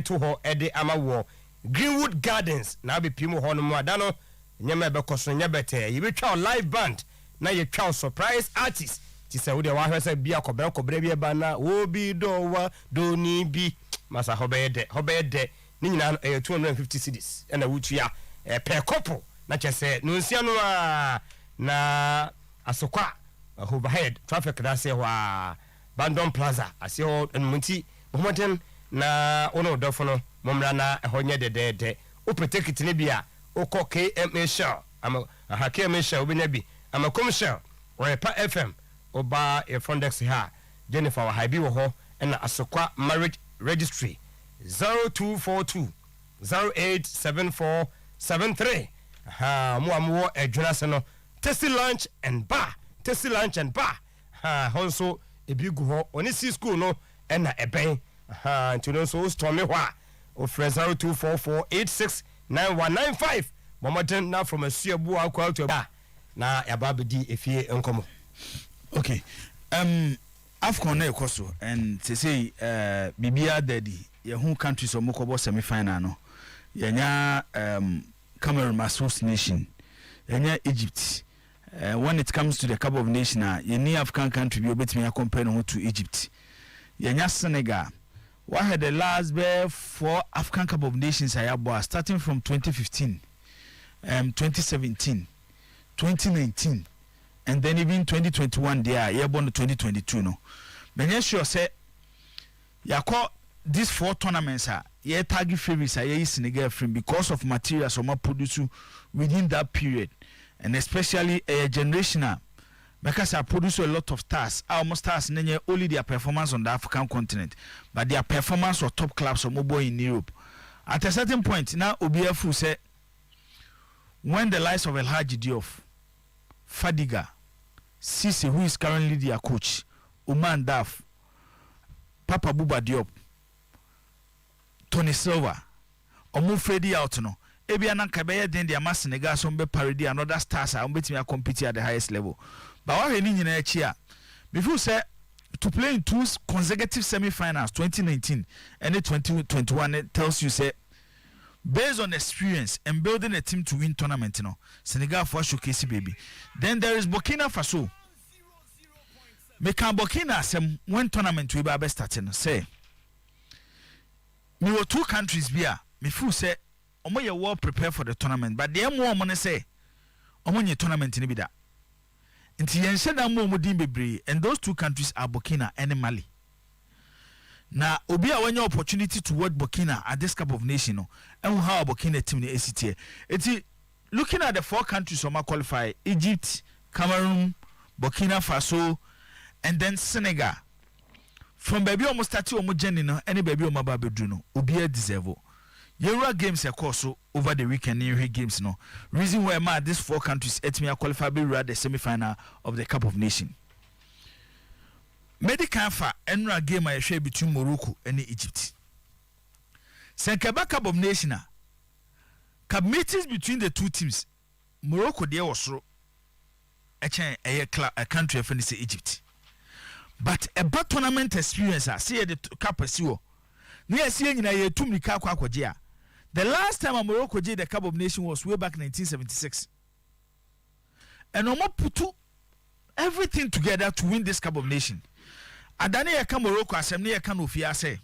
to ho ede ama wo Greenwood Gardens na be pimu ho no mu adano nyema be koso nya bete ye be twa live band na ye twa surprise artist ti se wo de wa hwese bia kobra bia ba na obi do wa do ni bi masa hobede ni nyina 250 cedis na wutua per couple na chese no nsia no a na asokwa overhead traffic da se wa Bandon Plaza ase ho nmunti momoten na ono dofo no momra na ehonye de o protect ne bia o ko KMA show ama ha KMA show obenya bi ama commercial or pa FM oba e fondex ha Jennifer wa habi wo ho na asokwa marriage registry 0242 087473 ha mo amwo adwuna se no tasty lunch and bar ha honso ebigu ho oni si school no na eben ha ntuno so stormy ho a o 0244869195 momoten na from asuabu akwa to na yababedi efie enkomo. Okay, AFCON na ekoso and say bibia daddy ye hu countries omokobo semi final no yenya Cameroon host nation, yenya Egypt. When it comes to the Cup of Nations, any African country be able to compare to Egypt. Yenya Senegal. What had the last bear for African Cup of Nations I have starting from 2015, 2017, 2019, and then even 2021 they are airborne 2022 no. But yes sure say ya call these 4 tournaments are ye target favorites are Senegal frame because of materials or produce within that period. And especially a generational because I produce a lot of stars. Almost stars only their performance on the African continent, but their performance or top clubs or mobile in Europe. At a certain point, now Obiefu said when the likes of El Hadji Diouf, Fadiga, Sisi, who is currently their coach, Oman Daf, Papa Bouba Diop, Tony Silva, Omufredi out no. Ebiana kabeye den dia Senegal so be parody another stars are betting compete at the highest level. But what we need in a before say to play in 2 consecutive semi-finals 2019 and 2021 it tells you say based on experience and building a team to win tournament Senegal for showcase baby. Then there is Burkina Faso. Make Burkina some one tournament we be starting say me were 2 countries bia me feel say omo ye well prepare for the tournament but the more omo say omo nye tournament ni bi da nti yen sheda mo din bebre and those 2 countries are Burkina and Mali. Na obi a wanya opportunity to work Burkina at this Cup of Nations no and how Burkina team ni ACT. Eti looking at the 4 countries omo qualify Egypt, Cameroon, Burkina Faso and then Senegal. From baby omo start omo journey no any baby omo ba bedru no obi a deserve. Yera games so over the weekend near games no. Reason why these 4 countries qualify be the semi-final of the Cup of Nations. Medical fa enra game I share between Morocco and Egypt. Senkaba Cup of Nations cup meetings between the 2 teams. Morocco there was a country of Egypt. But a bad tournament experience see the cup asiwo. Near seeing in a 2 mika kwa. The last time Morocco did the Cup of Nations was way back 1976. And Omo put everything together to win this Cup of Nations. Adani yaka Morocco asem yaka no fia say.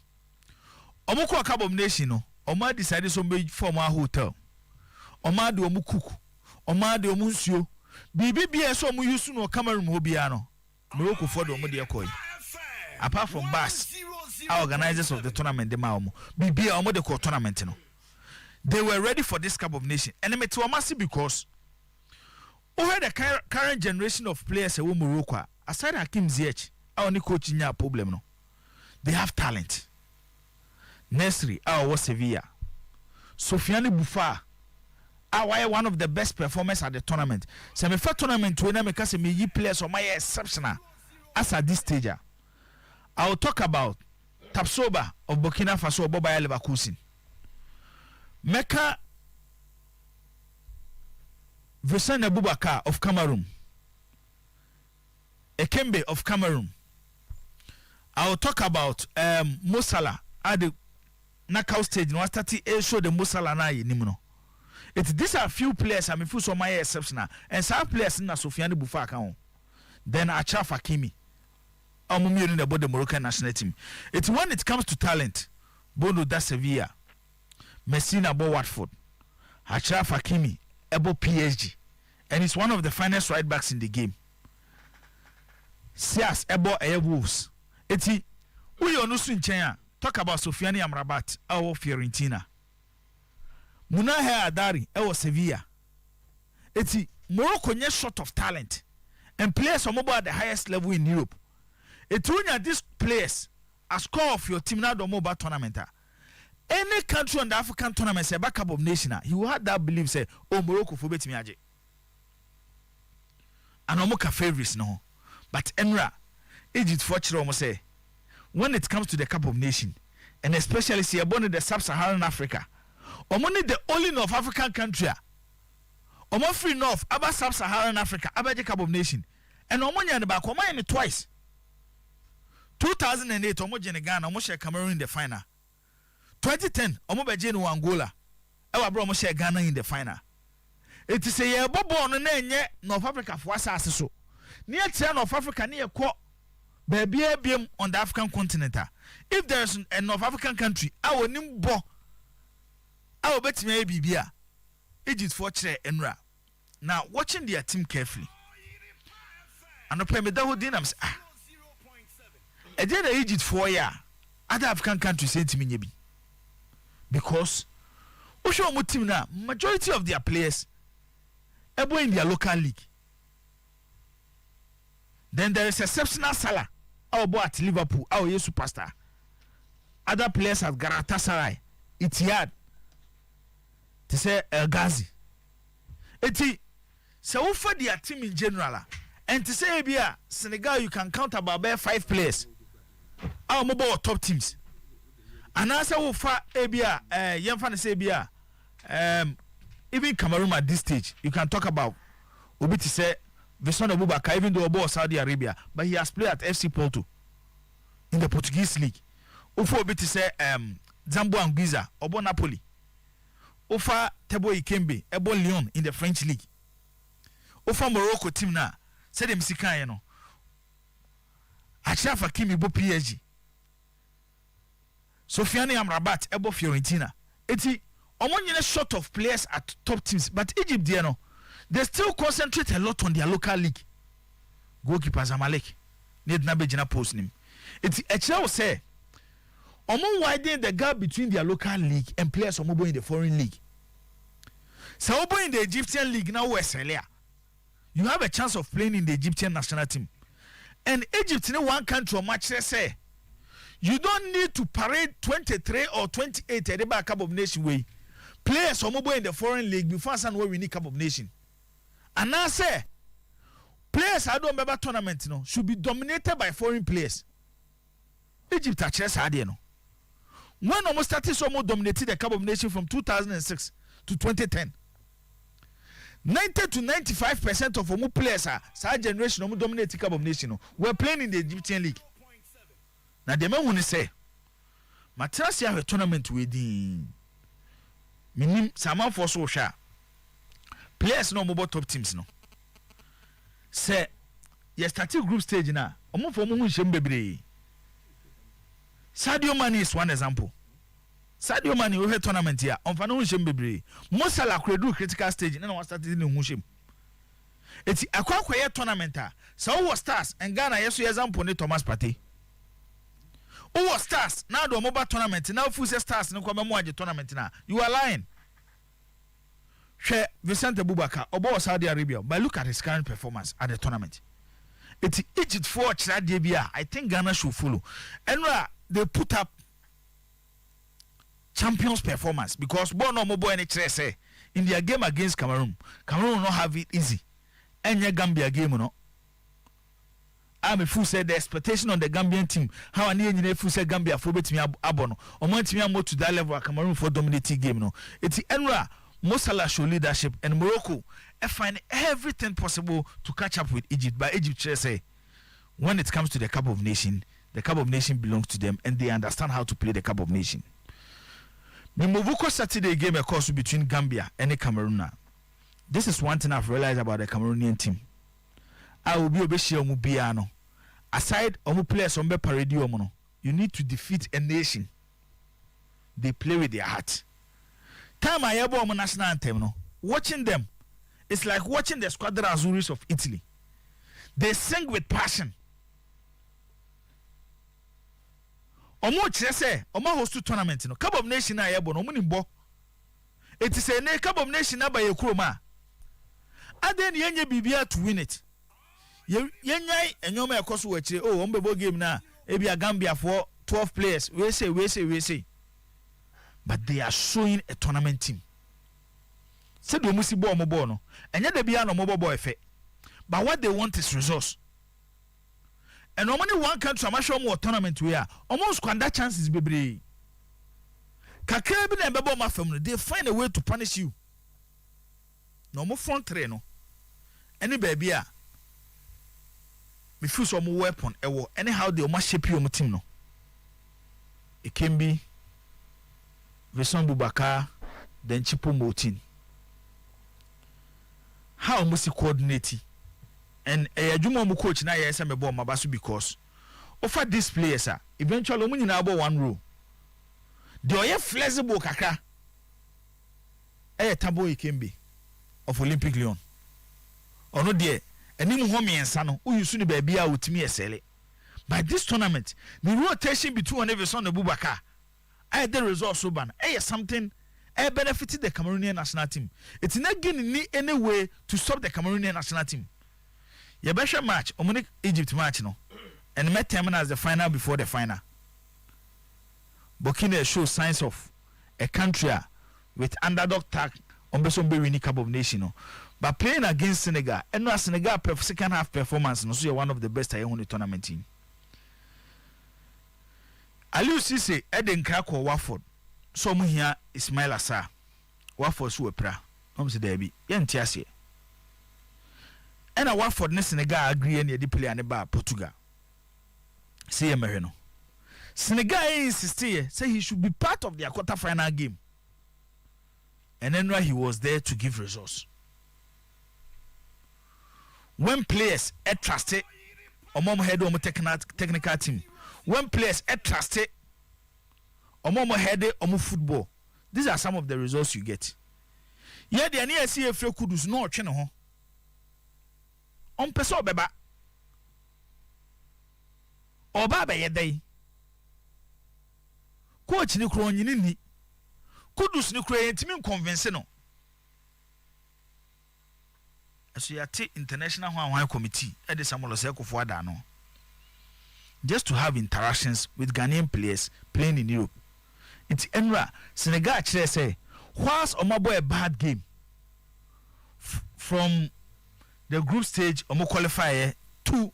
Omo kwa Cup of Nations no, Omo decided to make form a hotel. Omo de omo cook. Omo de omo nsuo. Bibi bia so omo use no Cameroon ho bia no. Morocco for the omo de yakoy. Apart from bus, our organizers of the tournament de ma omo. Bibi omo de ko tournament no. They were ready for this Cup of Nations. And it's massive because over the current generation of players in Morocco, aside Hakim Ziyech, our only coaching a problem no. They have talent. Nesri, our Sevilla. Sofiane Bouffa, our one of the best performers at the tournament. So my first tournament when I make us a players or my exceptional as at this stage. I will talk about Tapsoba of Burkina Faso, Boba Leverkusen. Mecca Vincent Abubakar of Cameroon, Ekembe of Cameroon. I will talk about Mosala at the knockout stage no start show the Musala na ye nim no. These are few players I mean for so my exceptional and some players na Sofiane Bufa account. Then Achraf Hakimi. Omumi about the Moroccan national team. It's when it comes to talent, Bono da Sevilla, Messina Bo Watford, Achraf Hakimi, Ebo PSG, and he's one of the finest right backs in the game. Sias Ebo Wolves. Eti we onusu nchen talk about Sofiane Amrabat or Fiorentina. Munahe Adari or Sevilla. Eti Morocco nye short of talent and players are mobile at the highest level in Europe. Etunya these players a score of your team now the mobile tournament. Any country on the African tournament say backup of nation, he will have that belief say, oh Morocco for bet me aje. And Omoka favorites no. But Enra, Egypt fortunate almost say, when it comes to the Cup of Nations, and especially see about the sub-Saharan Africa, Omoni the only North African country, Omo free North, about sub-Saharan Africa, about the Cup of Nations, and Omonia and the back, Omo twice. 2008, Omo Jene Ghana, Omo share Cameroon in the final. 2010, Omo Bejene Angola, Ewa bro Omo share Ghana in the final. It is a year bobo on the North Africa for us so. Near North Africa near Ko baby on the African continent. If there's a North African country, our nimbo, I will bet me Bibia. Egypt for Enra. Now watching their team carefully. And I me that whole dynamics. I did Egypt for other African countries say to me because we show more team now. Majority of their players are in their local league. Then there is exceptional Salah, our boy at Liverpool, our superstar. Other players at Galatasaray, Etihad, to say El Ghazi. Eti, so for their team in general, and to say Abia, Senegal, you can count about 5 players. Our mobile top teams. And as I for Abia, young fan say Abia, even Cameroon at this stage, you can talk about Obi to say Visson Abubakar, even though about Saudi Arabia, but he has played at FC Porto in the Portuguese league. Ufo Obi to say Zambo Anguissa, Obo Napoli. Ufa Tebo Ikembe, Ebo Lyon in the French league. Ufa Morocco team na, say them Sika, you know. Achraf Hakimi bo PSG. Sofiane Amrabat ebo Fiorentina. Eti omo short of players at top teams, but Egypt there no. They still concentrate a lot on their local league. Goalkeeper Zamalek. Need na be jina post nim. Eti Echia will say omo widen the gap between their local league and players omo in the foreign league. So omo in the Egyptian league now Weselia. You have a chance of playing in the Egyptian national team. And Egypt in one country or match say you don't need to parade 23 or 28 at the back Cup of Nation way. Players or mobile in the foreign league before some where we need Cup of Nation. And now say players I don't remember tournament should be dominated by foreign players. Egypt are chess hard no. When almost started so more dominated the Cup of Nation from 2006 to 2010. 90 to 95% of our players are that generation who dominate the Cup of Nations. We're playing in the Egyptian league. Now the man who say, Matrasi have a tournament within. Minim Saman for social players no mobile top teams no. Say, you started group stage now. Omo for mo nshem bebre. Sadio Mane is one example. Sadio Mane we tournament here. Onfa no nshem bebre. Mo Salah credu critical stage na one started in nshem. Eti akwa tournament a. So was stars and Ghana yeso example ne Thomas Partey. Who was stars now the mobile tournament now full stars no kwa mo age tournament na. You are lying. She Vicente Abubakar obo Saudi Arabia, but look at his current performance at the tournament. It's Egypt for Chadebia. I think Ghana should follow. And they put up champions performance because Bono Mobo and say in their game against Cameroon will not have it easy. And your Gambia game, no. I'm a fool said the expectation on the Gambian team. How I need a fool said Gambia for bet me abono. Or want me more to that level of Cameroon for dominating game, no. It's Enra. Mosala show leadership and Morocco find everything possible to catch up with Egypt. But Egypt say when it comes to the Cup of Nations belongs to them and they understand how to play the Cup of Nations. Mimuvuko Saturday game a course between Gambia and Cameroon. This is one thing I've realized about the Cameroonian team. I will be obeshi omubiano. Aside omu players ombe parade omono, you need to defeat a nation. They play with their heart. Time I ever omo national anthem no. Watching them, it's like watching the Squadra Azuris of Italy. They sing with passion. Omo kyerɛ sɛ omo host tournament no Cup of Nation na yɛbɔ no omo ni bɔ eti sɛ ne Cup of Nation na ba yɛ kurom a aden yenye bibia to win it yenyai enyoma ekoso wɔ akyire oh omo bɛbɔ game na ebi a Gambia for 12 players we say but they are showing a tournament team sɛ do omo si bɔ omo bɔ no enye da bia no omo bɔ efe but what they want is resource. And only one country am show more tournament we are almost squander chances bebre kakra bi na bebo ma fam no they find a way to punish you no mo front three no any baby a me feel some weapon ewo anyhow they almost shape your team no it can be Vincent Bubaka then Chipo Motin how almost coordinate. And a Jumo coach na yes me ball mabasu because offer these players eventually omo nyina abo one row the oye flexible kaka tabo ikembe of Olympic Lyon ono de anim ho miensa no uyusu ni ba bia otimi esele by this tournament the rotation between Everson and Bubaka the results so ban something benefited the Cameroonian national team. It's not getting any way to stop the Cameroonian national team. Your best match, Omonic Egypt match no, and met terminal as the final before the final. Burkina shows signs of a country with underdog tag on Besombe winning Cup of Nations. No. But playing against Senegal, and now Senegal second half performance, no, so you're one of the best I own the tournament team. Aliou Cisse, Eden Krako Watford, so here Ismail Assar, Watford Suepra, Homes Derby, Yentiasie. And a Watford ne Senegal agree and the play and ba Portugal. See Amerino. Senegal insisted say he should be part of their quarter-final game. And then he was there to give results. When players are trusted, Omom head on technical team. When players are trusted, Omom head on football. These are some of the results you get. Yeah, the near CFA could no channel. On peso beba oba be yedai coach ni kro nyini ni kudus ni kro yentimi convince no aso yate international hwan committee e de Samuel Osekofo ada no just to have interactions with Ghanaian players playing in Europe. It's enra Senegal kire say whilst omabo a bad game from the group stage omo qualifier to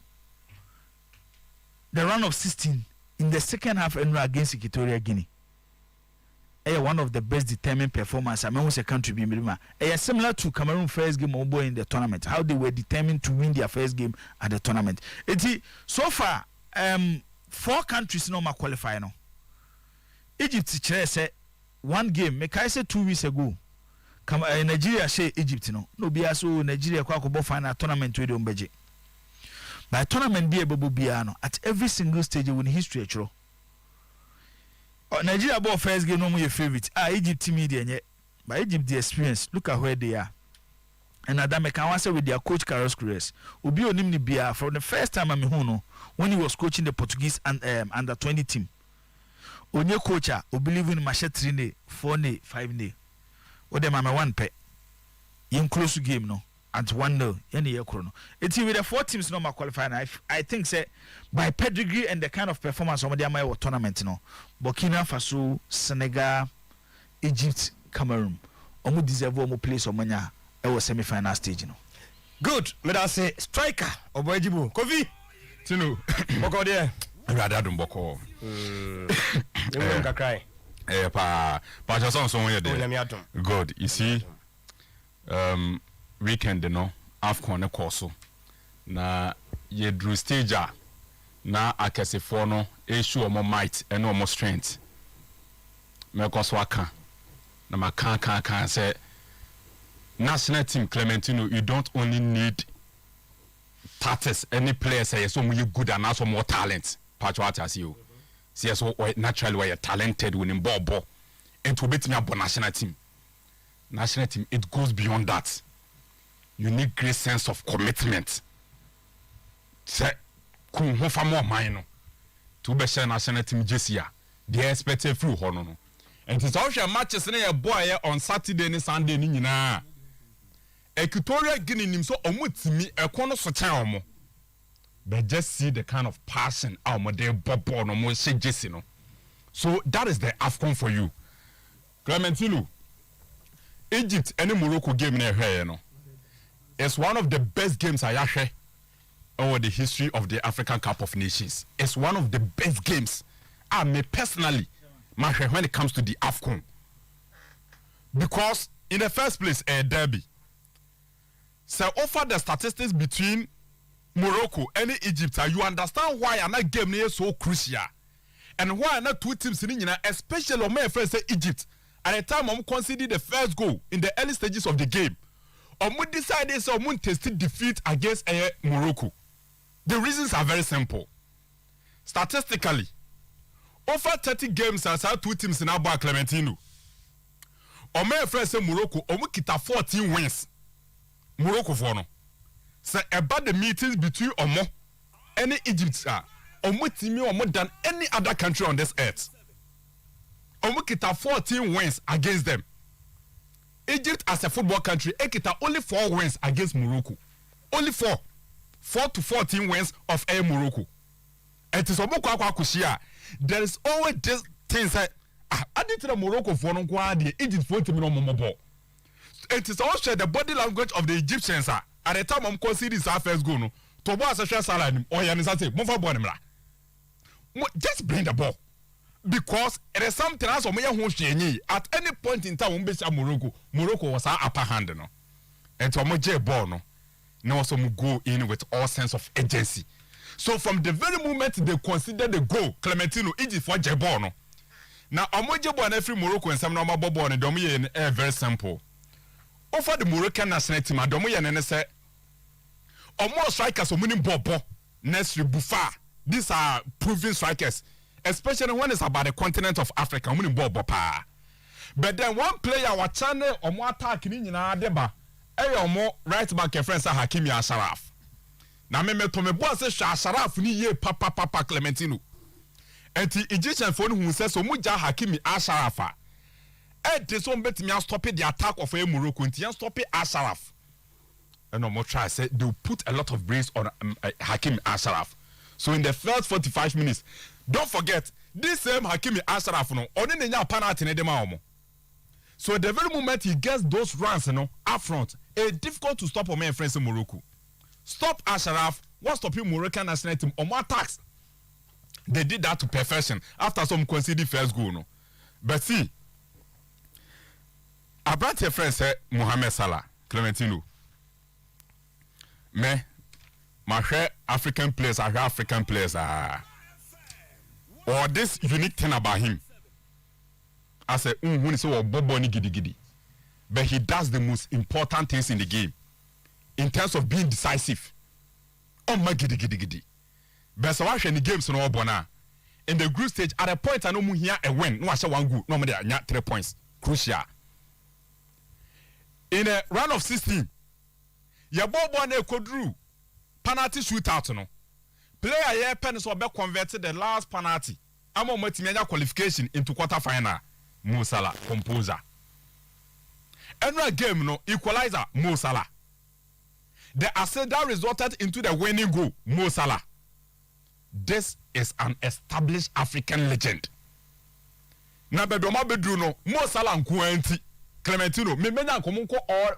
the round of 16 in the second half against Equatorial Guinea. One of the best determined performance among the country be similar to Cameroon first game in the tournament, how they were determined to win their first game at the tournament. So far 4 countries no ma qualify no. Egypt say one game make I say 2 weeks ago Nigeria say Egypt no be so Nigeria kwa ko final tournament we don beje by tournament be ebobo bia no at every single stage in history chro Nigeria ball first game no mo your favorite Egypt team dey nye by Egypt the experience look at where they are and Adam can answer with their coach Carlos Cruz obi onim ni bia from the first time am hu no when he was coaching the Portuguese and under 20 team onye coacher o believe in match 3 ne 4 ne 5 ne o dem am one pe in close game no at 1-0 any year chrono it's with the 4 teams no ma qualify I think say by pedigree and the kind of performance of the tournament no Burkina Faso, Senegal, Egypt, Cameroon omo deserve omo place omanya e was semi-final stage no. Good, me da say striker Oboejibu Kofi Tino boko there Rada dum boko you can cry pa just so here there. Good, you see weekend no AFCON ne course na ye drew stage na akesefo no issue omo might and omo strength me koso aka na maka say national team Clementino, you don't only need status, any players say so you good and also more talent. Patch as you. See so naturally where you're talented winning ball and to beat me up national team. National team, it goes beyond that. You need great sense of commitment. Say kun ho fa more mine to be share national team jesia. They expected through hono. And it's also matches na boy on Saturday and Sunday ni nyina. Equatorial Guinea nim so omutimi ekono so chan omo. But just see the kind of passion our de bobo no mo se jesi no. So that is the AFCON for you. Clementino, Egypt and Morocco game na here no. It's one of the best games I have over the history of the African Cup of Nations. It's one of the best games I may personally when it comes to the AFCON. Because in the first place, a derby. So offer the statistics between Morocco and Egypt, you understand why another game is so crucial. And why not two teams in India, especially on my first Egypt, at the time I'm conceding the first goal in the early stages of the game. We decided so we tested defeat against Morocco. The reasons are very simple. Statistically, over 30 games as our two teams in Abba Clementino. On my first Morocco, we kita 14 wins. Morocco for no. So about the meetings between Omo and Egypt are Omo team or more than any other country on this earth. Omo kita 14 wins against them. Egypt as a football country, kita only 4 wins against Morocco. Only 4. 4 to 14 wins of Morocco. It is Omo kwa kushia. There is always this thing that I did to the Morocco for no quad Egypt for to me. It is also the body language of the Egyptians at the time I'm considering our first goal. No, to boss a share salad or Yanisate, just bring the ball. Because it is something else at any point in time Morocco was our upper hand. No? And to Moje ball, no, now some go in with all sense of agency. So from the very moment they consider the goal, Clementino, Egypt for Jebono. Now, Omoje ball every Morocco and some normal ball and Domian air very simple. Over the Moroccan national team, Domian and say, or more strikers or winning Bobo, Nesri Buffar. These are proven strikers, especially when it's about the continent of Africa, winning Bobo pa. But then one player was channel or more attacking in Adeba, or more right back a friend Hakimi Asharaf. Na me to me boss say Asharaf ni ye papa Clementino. And the Egyptian phone who says so muja Hakimi Asharafa. And this one bet me stop the attack of Morocco and stop Asharaf. And no more try say they put a lot of brains on Hakimi Asharaf. So in the first 45 minutes, don't forget this same Hakimi Asharaf no only nya penalty ne dem awo. So the very moment he gets those runs up front, it's difficult to stop my friends in Morocco. Stop Asharaf, what stopping Moroccan national team on more attacks? They did that to perfection after some conceded first goal. No? But see, I brought your friend said Mohamed Salah, Clementino. Me, my African players are African players. Or this unique thing about him. I said, when he saw Bobo ni gidi gidi. But he does the most important things in the game. In terms of being decisive. Oh my gidi gidi gidi. But so watch any games no bona. In the group stage, at a point I know mu here a win. No I say one good. No me there 3 points. Crucial. In a round of 16, your Bobo ne kodru penalty shootout no. Player here pen so be converted the last penalty. Amo multimedia qualification into quarter final. Mo Salah composer. Every game no equalizer Mo Salah. The assist that resulted into the winning goal Mo Salah. This is an established African legend. Na bedoma bedru no Mo Salah nkuanti Clementino me menya nkomunko all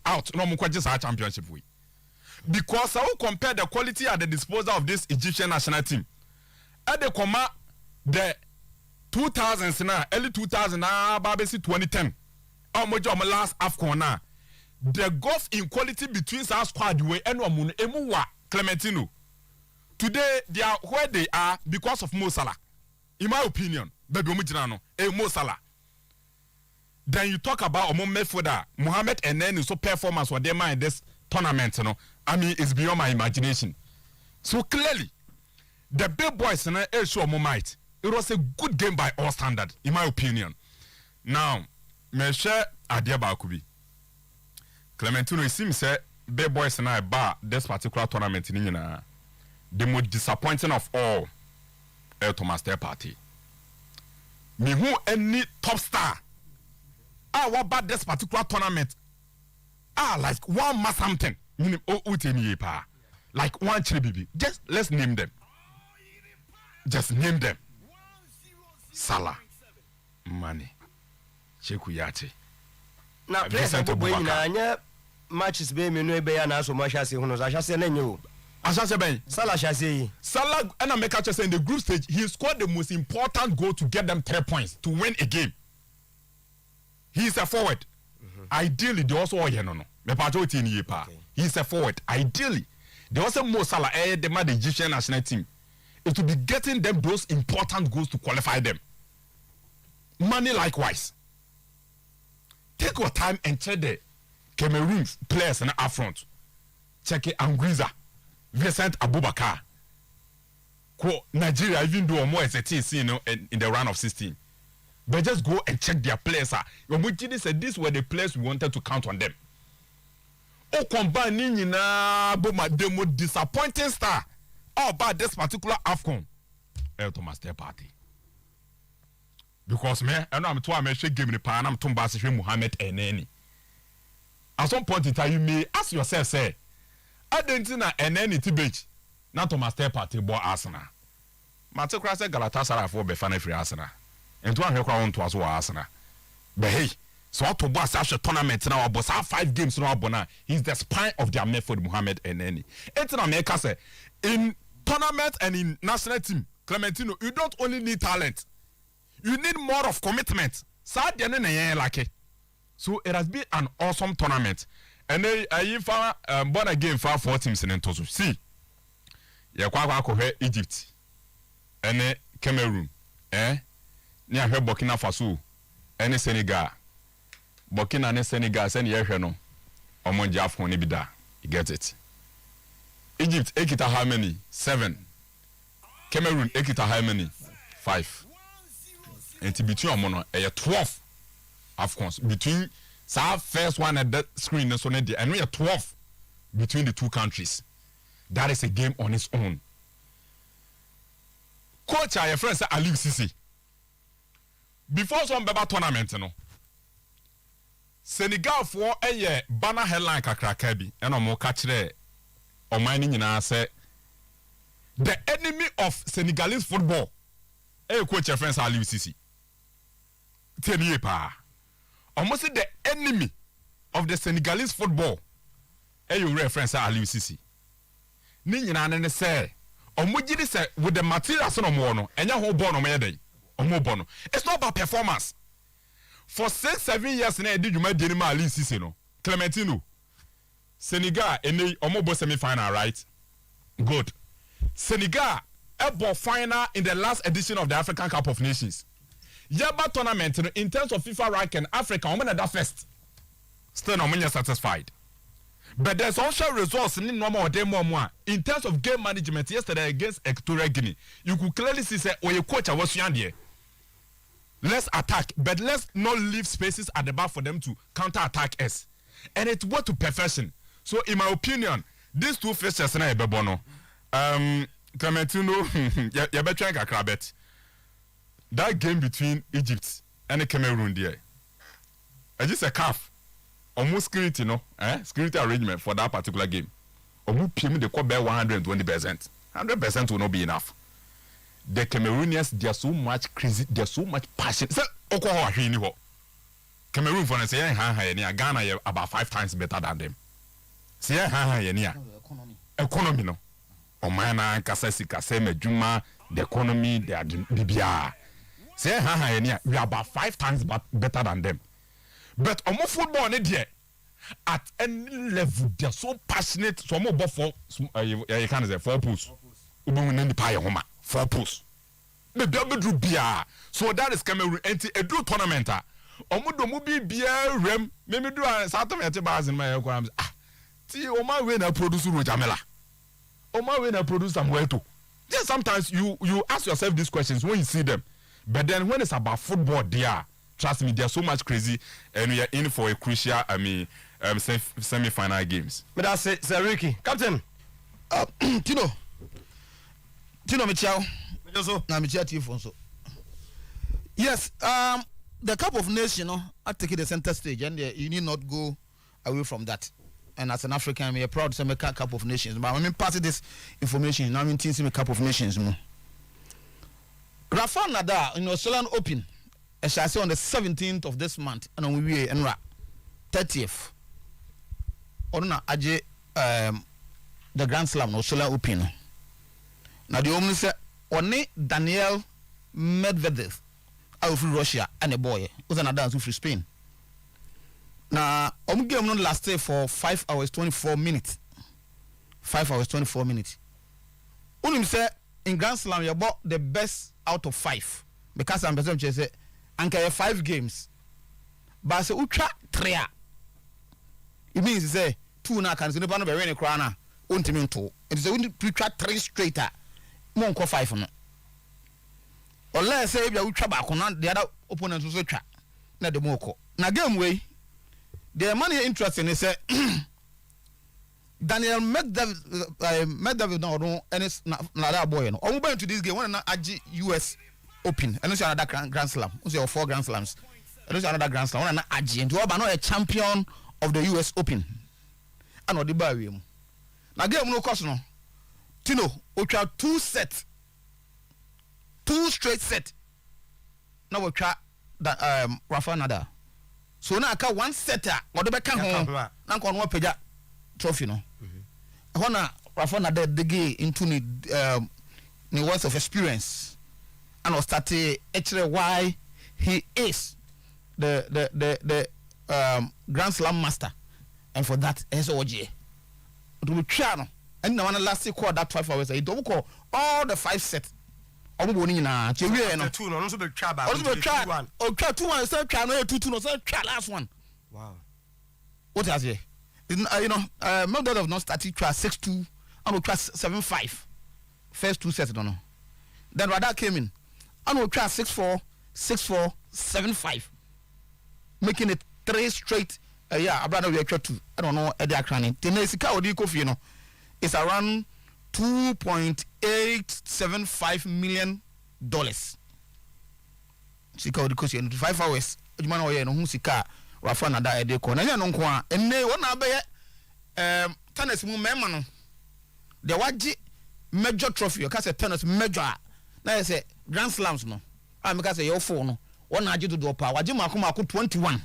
out no munko just our championship we. Because I will compare the quality at the disposal of this Egyptian national team. At the comma the 2000s now, early 2000 now, Babesi 2010. Our last AFCON now. The gulf in quality between our squad we and Emuwa Clementino. Today they are where they are because of Mo Salah. In my opinion, baby Mo Salah. then you talk about Omo Mefoda, Mohamed and then so performance what they mind this tournament, you know. I mean, it's beyond my imagination. So clearly, the big boys in the show might. It was a good game by all standard, in my opinion. Now, me share idea about Kubi. Clementino, it seems that big boys and I bar this particular tournament in the most disappointing of all, Thomas Day Party. Me who any top star. What about this particular tournament? Like one mass something. Like one chili. Just let's name them. Just name them. Salah, Mane, Chekuyate. Now, players are going to matches be me no be na so much as he knows. I shall say no. Salah shall say. Salah and I make say in the group stage, he scored the most important goal to get them 3 points to win a game. He is a forward. Ideally, they also are no. He is a forward. Ideally, they also more Salah the Egyptian national team. It will be getting them those important goals to qualify them. Money likewise. Take your time and check the Cameroon players in the front. Check it Angriza, Vincent Abubakar. Nigeria even do more as a team, in the round of 16. But just go and check their players. When said these were the players we wanted to count on them. Oh, combine the most disappointing star. How about this particular AFCON? Thomas Day Party. Because me, I know I'm too much game in the pan. I'm too much Mohamed and any. At some point in time, you may ask yourself, say, I didn't know any Tibet, not Thomas Day Party, boy Arsenal. Matokra said Galatasaray for Befana free Arsenal. And to one on to us Arsenal. But hey, so to boss such a tournament now, boss 5 games now, Bona. He's the spine of their method, Mohamed and any. It's an America say in tournament and in national team, Clementino, you don't only need talent, you need more of commitment. So it has been an awesome tournament. And then I found born again for 4 teams in Entosu. See, Egypt and Cameroon, near her Burkina Faso, and Senegal. Burkina and Senegal, send Yahano, Omonja AFCON Ibida. You get it. Egypt, Ekita how many? 7. Cameroon, Ekita how many? 5. And between Omono, 12 AFCONs. Between first one at that screen, and we are 12 between the 2 countries. That is a game on its own. Coach, your friend said Aliou Cissé. Before some Baba tournament, Senegal for a banner headline kakrakabi, and I'm catch there. Or mining in our say the enemy of Senegalese football. Coach your friends Aliou Cissé. 10 years pa. Almost the enemy of the Senegalese football. You reference Aliou Cissé. Ninyina ne say omujidi say with the materials no more no enya ho ball no me dey. Omo it's not about performance. For 6-7 years na edi djuma di ni ma Aliou Cissé no. Clementino Senegal any omobo semi-final, right? Good. Senegal able final in the last edition of the African Cup of Nations. Yaba tournament in terms of FIFA ranking, Africa omo that first. Still no money satisfied. But there's also results in normal day more. In terms of game management yesterday against Equatorial Guinea, you could clearly see say your coach was there. Let's attack, but let's not leave spaces at the back for them to counter attack us. And it went to perfection. So, in my opinion, these 2 fixtures na ebebono. Clementino, you better try Krabet. That game between Egypt and Cameroon there, it's just a calf. Almost security, security arrangement for that particular game. Almost PM the court bear 120%. 100% will not be enough. The Cameroonians, they are so much crazy, they are so much passion. So, Cameroon for say Ghana about 5 times better than them. Say economy no. Omana kasasi kaseme juma the economy they are bibia. Say we are about 5 times better than them. But omo football ne there at any level they are so passionate. So omo ball for you can say 4 pools. Ubungu ne pa homa 4 pools. The double drew bia. So that is Cameroon anti a drew tournament. omudo mu bibia rem me do sato me te bazin ma yakwa am ti o ma we na produce ro jamela o ma we na produce amweto. Just sometimes you ask yourself these questions when you see them, but then when it's about football there, trust me, there's so much crazy and we are in for a crucial semi-final games. But that's it, Sir Ricky. Captain. Tino Michel. Na Michel Tifonso. Yes, the Cup of Nations, I take it the center stage, and you need not go away from that. And as an African, we are proud to say Cup of Nations. But when we pass this information, now I'm teaching Cup of Nations. Rafa Nadal in Australian Open, I shall say on the 17th of this month, and on we and 30th. On Aje the Grand Slam, Australian Open. Now the only say only Daniel Medvedev out of Russia and a boy was another dance with Spain. Now game not lasted for 5 hours 24 minutes. 5 hours 24 minutes. Only say in Grand Slam you bought the best out of 5 because I'm presuming say anka 5 games. But say ultra 3. It means say 2 na can say no be win kra na ontimi nto. It is only ultra 3 straighter. Mo nko 5 no. Ola say bia ultra back na the other opponent also twa na de mo ko. Na game way the money interesting is Daniel Medvedev no and it's na that boy no. Omo going to this game when na agi US Open and it's another Grand Slam. It's your 4 Grand Slams. And it's another Grand Slam. When na agi and Oba no a champion of the US Open. And what the buy we. Na game no cost no. Tino, ultra 2 set. 2 straight set. Now we try that Rafa Nadal. So now I got 1 setter. What do I come home? Now I want to trophy no. I want Rafa Nadal dig into the words of experience, and I'll start actually why he is the Grand Slam master, and for that SOG. To be trying, and now when last call that 12 hours, I don't call all the 5 sets. I'm going na chewe no 2 no also be try ba. Also be try 1. Oh try 2-1 say try no 2-2 no say try last one. Wow. What has he? Medvedev have not started try 6-2 and try 7-5. First 2 sets don't know. Then Radar came in and try 6-4, 6-4, 7-5. Making it 3 straight. Yeah, brother we try 2. I don't know Eddie Akrani. Tenesika odi kofi you know. It's around $2.875 million. Sika odi kosi 5 hours. Ejuma na no hu sika Rafa Nadal ede ko. Na nya no nko a enne wona abaye tennis mu mema no. De waji major trophy. Ka say tennis major. Na say Grand Slams no. A me ka say your phone no. Wona agi do pa. Waji makoma 21.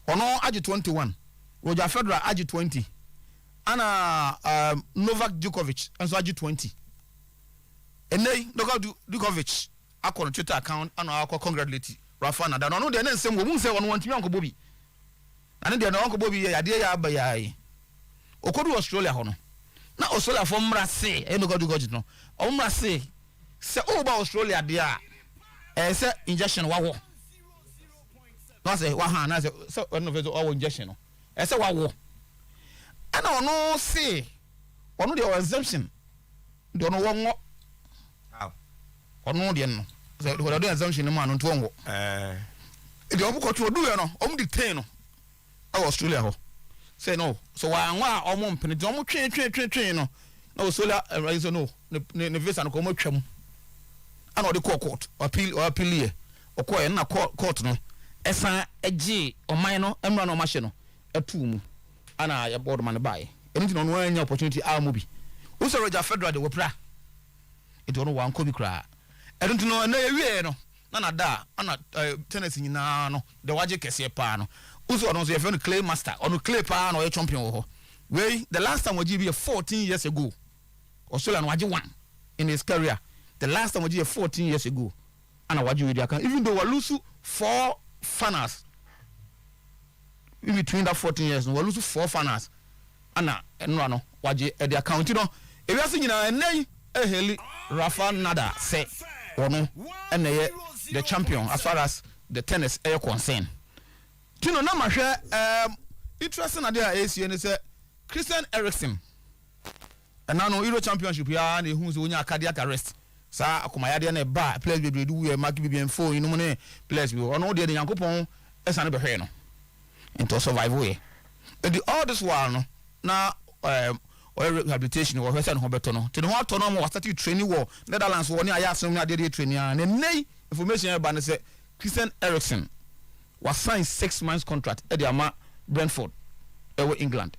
Ono agi 21. Roger Federer agi 20. Ana Novak Djokovic and so agi 20. Ene Novak Djokovic akọ Twitter account ana akọ congratulate Rafa Nadal no de na nsem wo mu se won wantimi anko bobi na de na anko bobi ya de ya aba ya yi okodu Australia ho no na Australia fo mra se e no godu no o mra se o ba Australia de a se injection wa wo no se wa ha na se no fe o injection no se wa wo ana ono se ono de exemption de ono wo ngo ono de no so the assumption no man nto ngo the obuko to do no om detain no Australia ho say no so wa anwa omo mpene de omo twen no na Australia so no ne visa no ko mo twam ana de court appeal here okoye na court no esan agi oman no emra no mahye no atumu ana ya board man buy anything no anya opportunity amobi wo so Roger Federer de wopra it no wan ko bi kra I don't know na ewie no na da ana tennis nyina no de waje kese pa no uso no so ye friend clay master on clay pa no ye champion ho we the last time waje be 14 years ago Australia no waje one in his career the last time waje 14 years ago ana waje we can even though we lose 4 finals in between that 14 years no we lose 4 finals ana no waje e the account no e wi ase nyina enai eheli Rafa Nadal say Ono and the champion as far as the tennis air concern. Tino na mahwe interesting idea ACN ne say Christian Eriksen. And now no Euro Championship ya na ehun so onya cardiac arrest. Sa akomayade na ba players be do we mark BBM4 inu ne players be ono de Yankopon esa ne behwe no. Into survive we. And all this while no na rehabilitation wo hwese no beto no. Ti no ato no mo start training wo Netherlands wo ne ayasem na de training na nei information e ba ne say Christian Eriksen was signed 6 months contract at the ama Brentford England.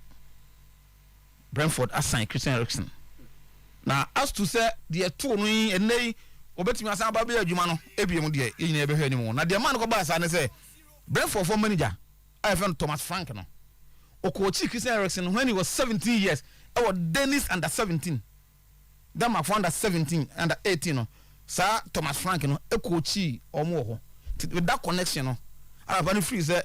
Brentford assigned Christian Eriksen. Now as to say the two no enei obetimi asan ba be adwuma no ebiem de yin ebe hwe animo. Na the man go ba say say Brentford for manager I found Thomas Frank no. Okochi Christian Eriksen when he was 17 years. Our Dennis under 17. That for under 17 under 18 no. Sir Thomas Frank no ekochi omo ho. With that connection no. I have free say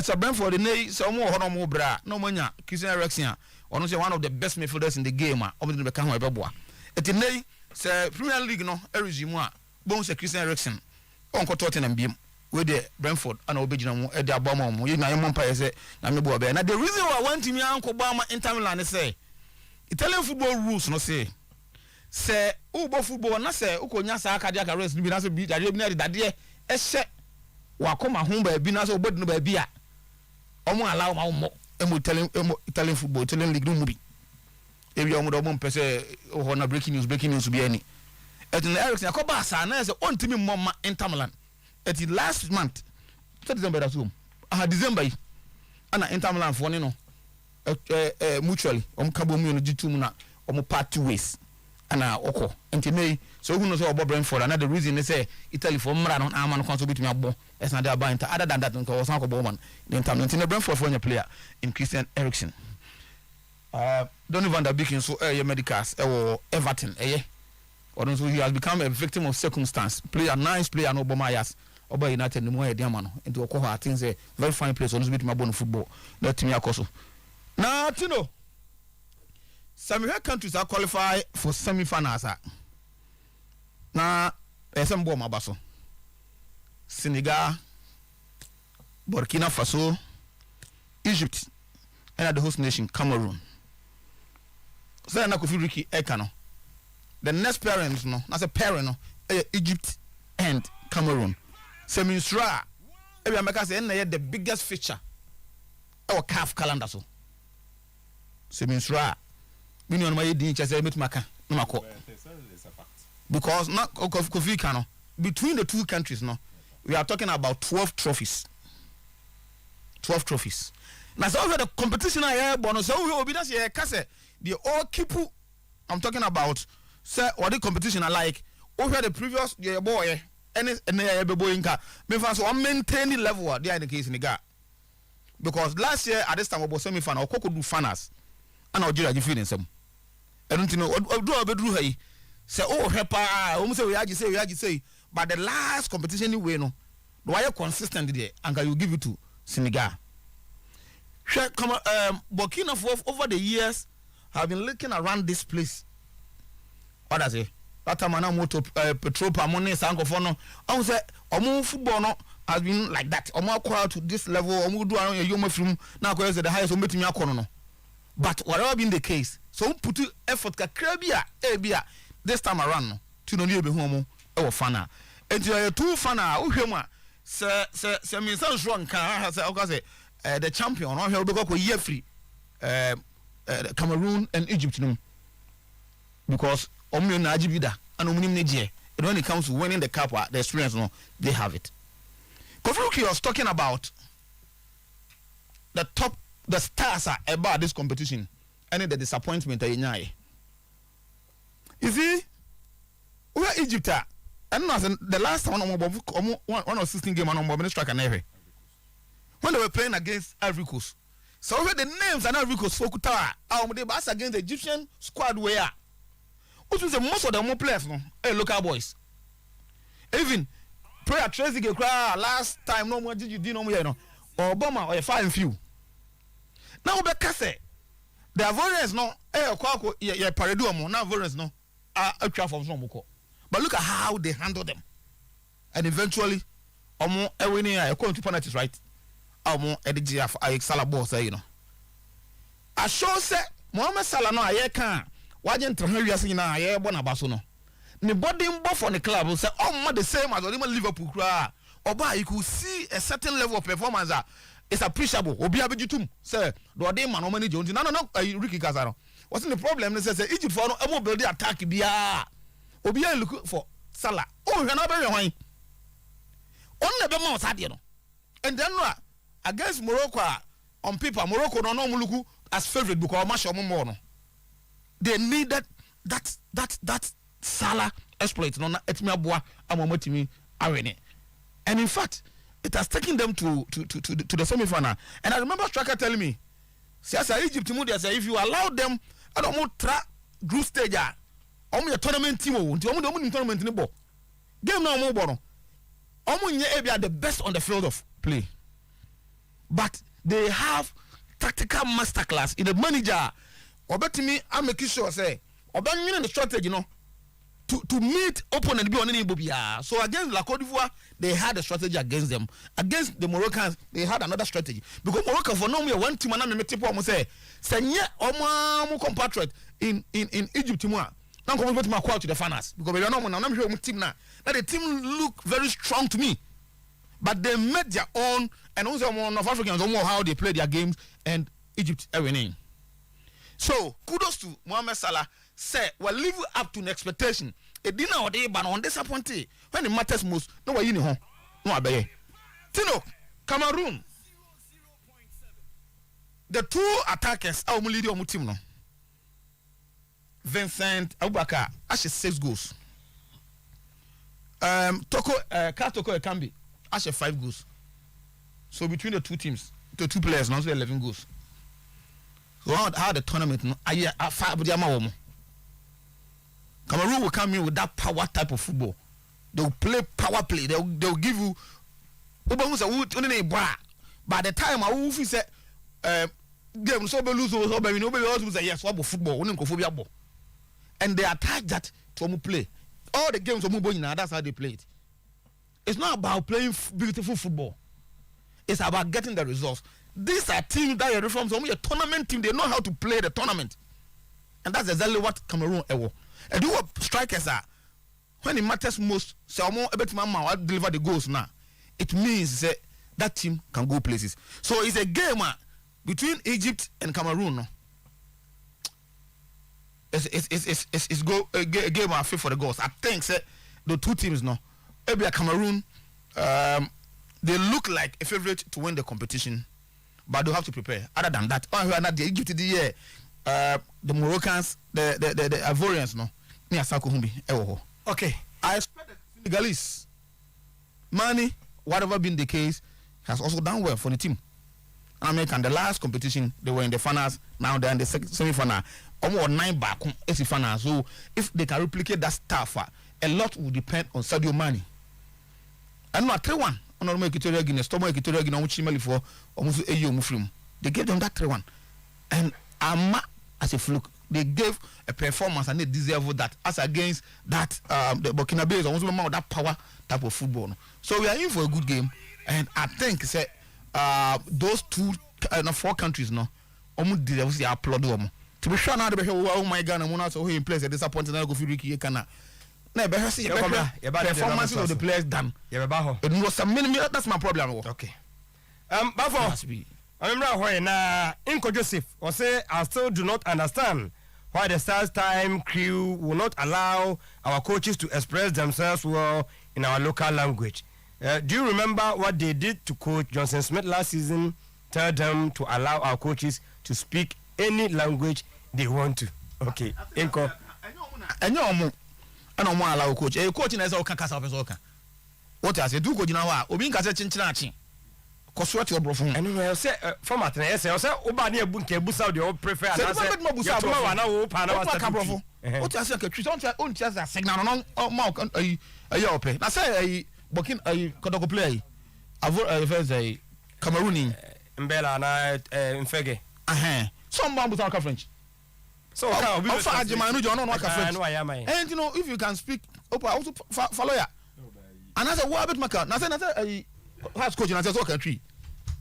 so Brentford dey say omo ho no mo bra no manya Christian Eriksen ono say one of the best midfielders in the game omo dey be kan ho ebeboa. Eti nei say Premier League no resume a bon say Christian Eriksen on ko Tottenham biem we dey Brentford ana obegina mo e dey aboma mo ye na yemo mpa say na me bo be na the reason why one team anko ba ma Inter Milan say Italian football rules no say ubo football na say ukonya sa cardiac arrest bi na so bi dade bi na dade e hye wakoma ho ba bi na so obodi no ba bi a omo allow ma mo Italian football Italian league no bi ebi omo do mo pese ho na breaking news bi ani etin Eriksen akoba sa na say on timi mo ma Inter Milan eti last month December that home December yi ana Inter Milan for no mutually kabo mu no gitu mu na part two ways ana oko enti nei so who knows about Brentford another reason they say Italy for mra no ama no kon so bitumi abo it's not about Inter other than that nko was not go man in time enti Brentford for your player in Christian Eriksen Donny van der Beek so medicals Everton so he has become a victim of circumstance nice player no Bomayas Oba United no more dia man enti okọ ha things very fine place on so bitumi abo no football let me akoso na tino some countries are qualified for semi-finals. Na some bomb abaso. Senegal, Burkina Faso, Egypt, and the host nation Cameroon. So na kofi Ricky Ekano. The next parents no, that's a parent no, Egypt and Cameroon. Semi-stra. Every America say the biggest feature. Our CAF calendar so. Semi-stra. Minion my din chese metumaka no mako because na Kofi Kano between the two countries no we are talking about 12 trophies now so the competition I bonus so we obi that ye kase the all keep I'm talking about say what the competition I like over the previous year boy any boy nka me fan so maintain the level there in the case in the gap because last year at this time we semi final Koko do finals and Nigeria give feeling some I don't know. Do bedru hay. Say hepa. Say we say. But the last competition anyway no. Why you consistent there? And you give it to Senegal. Burkina Faso over the years have been looking around this place. What does it? That time na moto petrol per money sanko for no. I say omo football no has been like that. Omo acquire to this level. Omo do around your film now because the highest omo betimi akono no. But whatever been the case, so put effort kakrabia ebia this time around no to no be home e fana enti two fana uhwemu se me san so nka say okay the champion no hwe be ko year free Cameroon and Egypt no because omo na agibida and omo nim neje when it comes to winning the cup the experience no they have it. Kofi was talking about the stars are about this competition and the disappointment that you see where Egypt are and the last one of 16 game on strike and every when they were playing against Ivory Coast. So the names are not Ivory Coast Fokuta they bass against the Egyptian squad where which was the most of the more players no local boys even prayer Tracy cry last time no more did you no more you know or Obama or 5 few. Now be kase the Ivorians no kwako ye paredu omo now Ivorians no atwa from so moko but look at how they handle them and eventually omo winning according to penalties, right? Omo edg Salah ball say, you know. I show say Mohamed Salah no aye kan waje ntrahan wiase nyina aye bo na baso no. Ne body mbo for the club say omo the same as only Liverpool kra. Oba you could see a certain level of performance that is appreciable. Obi abejitum say do dey man o manage on. No Ricky Casaro. What's the problem? They say Egypt for no able build the attack bia. Obi look for Salah. Oh, you na be hwan. On be mo sadia no. And then against Morocco on paper Morocco no look as favorite because match more no. They needed that Salah exploit no na etimi aboa amomotimi awene. And in fact, it has taken them to the semi-final. And I remember Striker telling me, say Egypt say if you allow them I don't want track group stage your tournament team tournament ni ball. Game now more bono. They are the best on the field of play. But they have tactical masterclass in the manager. Obetimi I make sure say obanyin the strategy, you know. To meet opponent be on any bobia. So against La Côte d'Ivoire, they had a strategy against them. Against the Moroccans, they had another strategy. Because Morocco for no me one team and me tipo mo say senye omo compatriot in Egypt mo. Now come to my to the finals because we are no now sure team now. That the team look very strong to me. But they made their own and also North Africans don't know how they play their games and Egypt are winning. So kudos to Mohamed Salah. Say, well, live up to an expectation. A dinner or day, but on disappointed. When it matters most, no way you know. No, I beg. Tino, Cameroon. The two attackers, our leader Mutimo. Vincent Abubakar, actually 6 goals. Toko Ekambi, actually 5 goals. So between the two teams, the two players, now 11 goals. So how the tournament, I 5 Cameroon will come in with that power type of football. They will play power play. They will give you. By the time I will say, game so be lose so be nobody else say yes what football. And they attach that to play. All the games now that's how they play it. It's not about playing beautiful football. It's about getting the results. These are teams that are from a tournament team. They know how to play the tournament, and that's exactly what Cameroon ever. And do what strikers are when it matters most. So more about my deliver the goals now. It means that team can go places. So it's a game between Egypt and Cameroon. No? It's a game I feel for the goals. I think the two teams no. Maybe Cameroon, they look like a favorite to win the competition, but they have to prepare. Other than that, not the Egypt the year. The Moroccans, the Ivorians, no. Okay. I expect the Senegalese, Mane, whatever been the case, has also done well for the team. American, the last competition, they were in the finals. Now they're in the semi-final. Almost 9 back in the final. So if they can replicate that stuff, a lot will depend on Sadio Mane. And not 3-1. They gave them that 3-1. And as a fluke, they gave a performance and they deserve that as against that the Burkina Faso also remember that power type of football. So we are in for a good game, and I think those 4 countries no, almost deserve to applaud them. To be sure now they oh my God, I'm not so in place a disappointing I go for Ricky Kana. No, but see performance of the players done. It was a minimum. That's my problem. Okay. Before I remember when Inko Joseph was say I still do not understand why the Stars Time crew will not allow our coaches to express themselves well in our local language. Do you remember what they did to Coach Johnson Smith last season? Tell them to allow our coaches to speak any language they want to. Okay, Inko. I know allow coach. A coach in Ezoka Casa. What I say, do coach now? Obin Casa Chinchinachi. Coswat your brother. I know. I say format. I say Obani Bunke Busa. You prefer. I say Busa. What I say? Don't just a signal on Mark. A yope. I say a Burkina a Kodoko play. I've a Cameroonian. Mbela na Mfege. Some man without French. So and you know if you can speak also follow ya. and I said what about maka na say house coach na say so country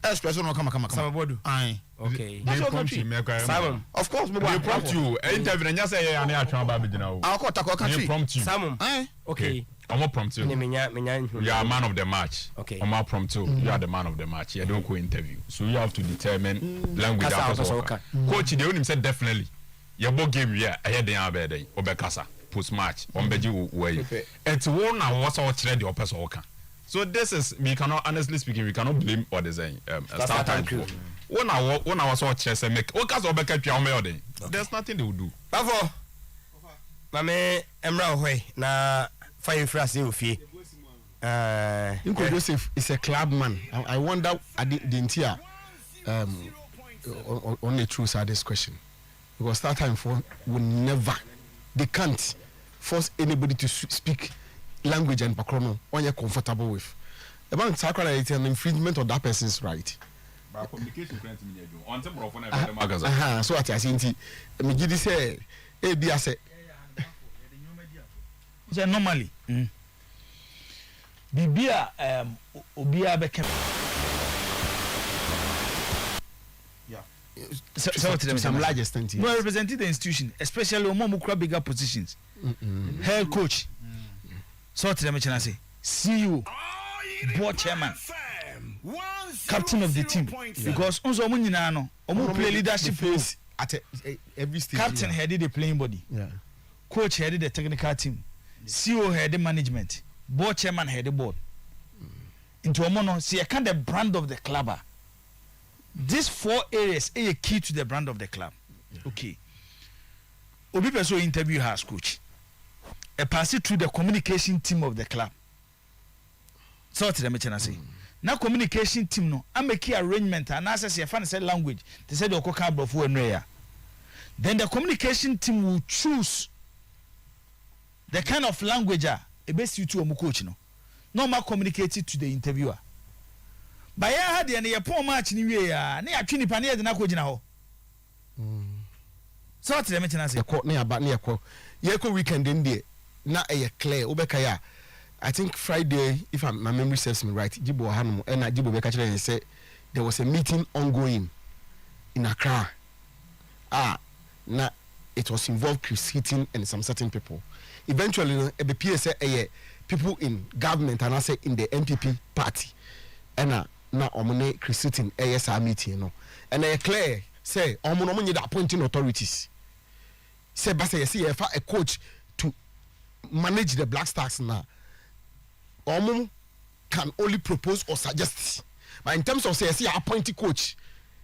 express no come Samabodu aye okay that's your country Simon of course me prompt you interview na say ya na atwa ba bigina o I'll call country prompt you Simon aye okay I'm prompt you. You are a man of the match. Okay. I'm prompt you. You are the man of the match. You don't go interview. So you have to determine language. Coach, they only said definitely. Your ball game, yeah. I had the other Obekasa post match. Ombeji way. It's one now. What's our trade? Your person okay. So this is we cannot honestly speaking we cannot blame what they saying. Start time crew. One hour so chess and make. Okas Obeka Piamel. There's nothing they will do. Bravo. Mame Emra Way na. Fire Frasi Ufi. Joseph is a club man. I wonder didn't hear on the truth side this question. Because that time for will never they can't force anybody to speak language and pakrono when you're comfortable with. The bank sacred is an infringement of that person's right. But communication friends me do. On tomorrow for so what I say me give this say so normally bibia obia beke to some large extent no representing the institution especially omo kura bigger positions head coach so to them say CEO board chairman captain of the team because onzo omo nyina no omo play leadership roles at every stage captain headed the playing body coach headed the technical team CEO head the management, board chairman head the board. Into Omono, see I can the brand of the club. These 4 areas are key to the brand of the club. Okay. Obi Peso interview has coach. A pass it through the communication team of the club. So to them I say. Now communication team no, I make arrangement and as I say fan say language. They said the Okoka Brofu and Raya. Then the communication team will choose the kind of language a best you to a coach no normal communicated to the interviewer by ya had the poor match ni we ya na atwe nipa na na kogina ho so what them na say na aba na yeko weekend in there na clear obeka ya I think Friday if my memory serves me right Jibo Hanum and Jibo beka chile say there was a meeting ongoing in Accra na it was involved Chris Hitting and some certain people. Eventually, the PSA people in government and I say in the NPP party, and now omone Chris Hitting ASR meeting, and they clear say omone need appointing authorities. Say, but say a coach to manage the Black Stars now. Omone can only propose or suggest, but in terms of say appointing coach,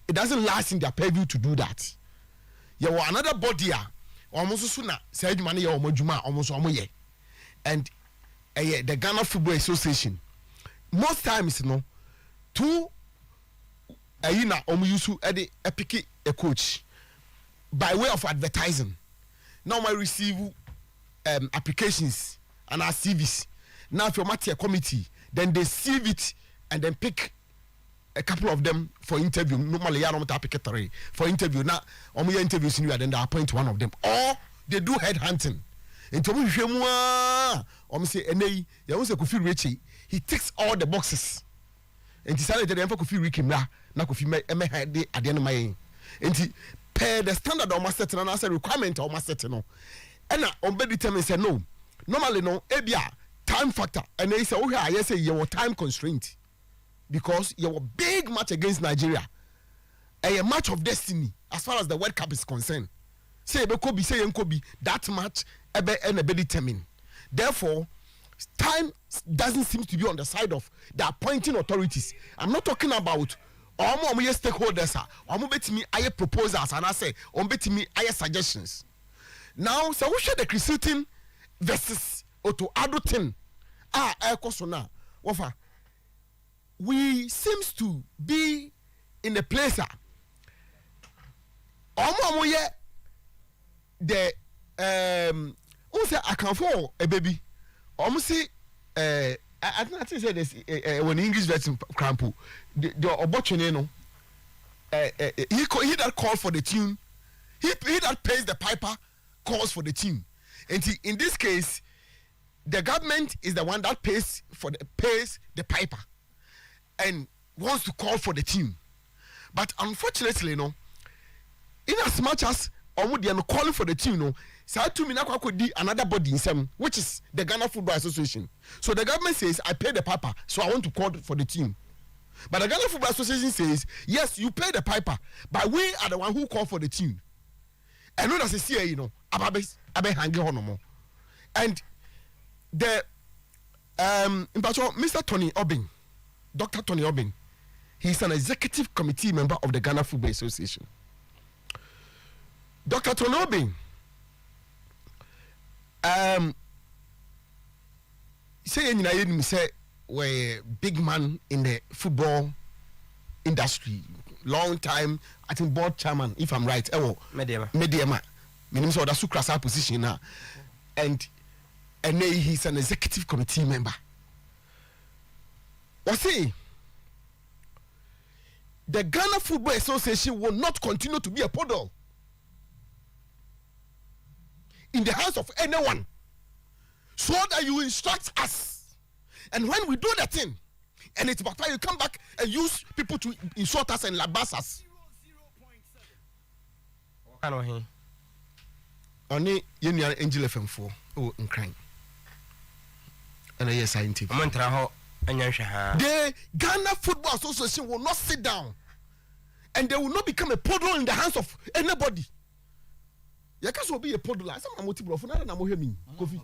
it doesn't last in their purview to do that. You want another body almost sooner said money juma almost and the Ghana Football Association most times two use pick a coach by way of advertising. Now I receive applications and our CVs. Now if you're a committee, then they sieve it and then pick a couple of them for interview. Normally, I don't pick 3 for interview. Now, on my interviews, then they appoint one of them, or they do head hunting. And to me, he ticks all the boxes. And he decided that Kofi Ricky na Kofi me at the end of my. And per the standard of my setting and as a requirement of my setting. And on bed determined say no. Normally, no, ebia time factor. And they say, oh, yeah, I say your time constraint. Because your big match against Nigeria, a match of destiny as far as the World Cup is concerned. Say that match be determined. Therefore, time doesn't seem to be on the side of the appointing authorities. I'm not talking about stakeholders. I proposals and I say I suggestions. Now, so we share the Christian versus Otto Adotin. We seems to be in a place the say I can for a baby say I think say this when English version crampo the opportunity he that call for the tune he that pays the piper calls for the tune and in this case the government is the one that pays the piper and wants to call for the team. But unfortunately, in as much as they are calling for the team, another body in some, which is the Ghana Football Association. So the government says, I pay the piper, so I want to call for the team. But the Ghana Football Association says, yes, you pay the piper, but we are the one who call for the team. And not as a CA, abe hanging on more. And the Mr. Tony Obin, Dr. Tony Obin, he's an executive committee member of the Ghana Football Association. Dr. Tony Obin, say we're a big man in the football industry, long time, I think board chairman, if I'm right. Mediama. Meaning so that's a position now. And he's an executive committee member. What's he? The Ghana Football Association will not continue to be a podol in the hands of anyone, so that you instruct us, and when we do the thing and it's backfire, you come back and use people to insult us and labas us. Only you Angel FM4 in crime and a scientific. The Ghana Football Association will not sit down and they will not become a podol in the hands of anybody. Yakaso be a podol. Some motivo for na mo hemi. Kofi.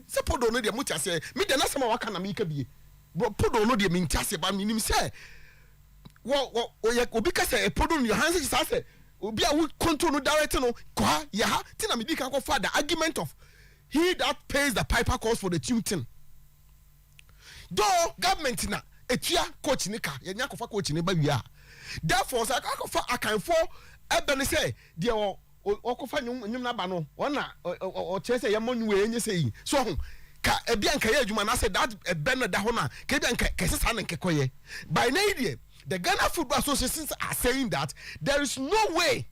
Se podol no de mo tia se. Me de na sama waka na me ka bi. But podol no de me tia se ba me nim se. Wo obi ka se a podol in your hands is say. Obi a we control no direct no. Kwa ya ha. Ti na me di kan go for the argument of he that pays the piper calls for the tuning. Though government na etua coach ni ka. Ye nya kofa coach ni ba wi a. Therefore say I can for ebe say there okofa nyum na ba no ona o chese ye monu we enye sei so ka ebia nka ye adwuma na say that ebe no da ho na ka ebia nka kesesa na nkekoye by na idea the Ghana Football Association are saying that there is no way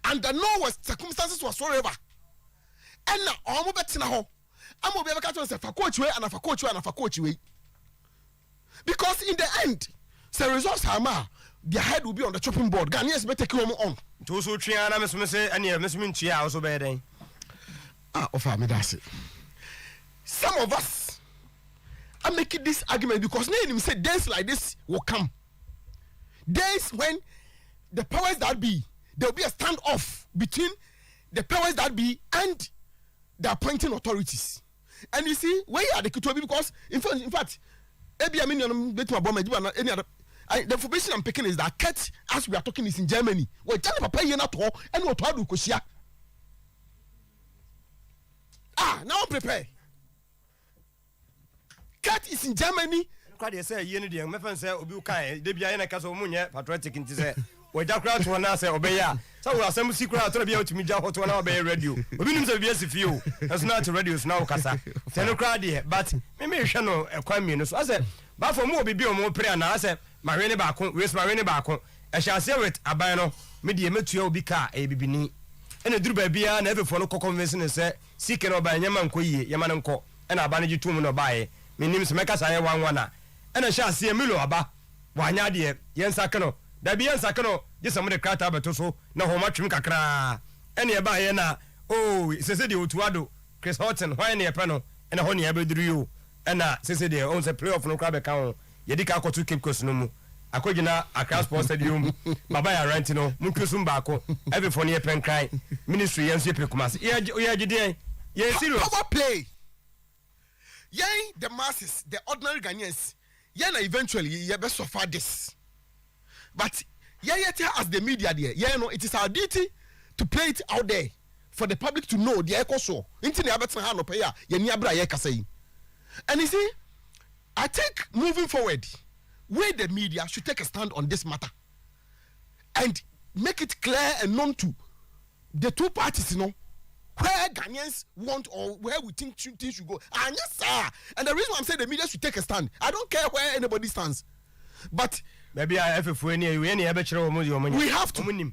under no circumstances whatsoever and na omo betina ho amo be ka tell say fa coach we and fa coach we and fa coach we, because in the end the results are ma their head will be on the chopping board. Ghanaians better take them on. To so triana me say any me chia also be den. Offer me that's it. Some of us are making this argument because name say days like this will come. Days when the powers that be, there will be a standoff between the powers that be and the appointing authorities. And you see, where are the Kutobi? Because in fact, the information I'm picking is that Ket, as we are talking, is in Germany. We're telling Papa Yenato and what to do Kosia. Now I'm prepared. Ket is in Germany. Quite say, you know, my friend said, Obukai, Debia and a castle munya, patriotic in say, where Jack Crowd to an say, obey ya. So we are some secret to be able to meet Jack to an obey radio. We didn't say yes if you, that's not to reduce now, Casa. Tenocrady, but maybe Shano, a communist. I said, but for more be more prayer now, I said, Marine Bacon, where's Marine Bacon? I shall say it, Abano, media metro bika, a bibini. And a drew baby, and every follow convention and say, seeking or by Yaman Koye, Yamanko, and I banage to no buy. My name is Mekas, I am one. And I shall see a milo aba. Why, dear, Yen Sakano, there be Yen Sakano, just some of the cat abatoso, no how much Mkakra. Any abayena, oh, it's a city to Ado, Chris Hudson, why near Pano, and a honey ever drew you. And since they owns a playoff no crab account, Yedika to keep Cosnomu. Akojina, a cross post stadium, Babaya Rantino, Munkusumbako, every phone year pen cry, ministry and Sipicumas. Yeah, serious. Power play. Yay, the masses, the ordinary Ghanaians, yana eventually, you best suffer this. But as the media there, it is our duty to play it out there for the public to know the echo show. And you see, I think moving forward, we the media should take a stand on this matter and make it clear and known to the two parties, where Ghanaians want or where we think things should go. And yes, sir. And the reason why I'm saying the media should take a stand, I don't care where anybody stands, but maybe I have we have to.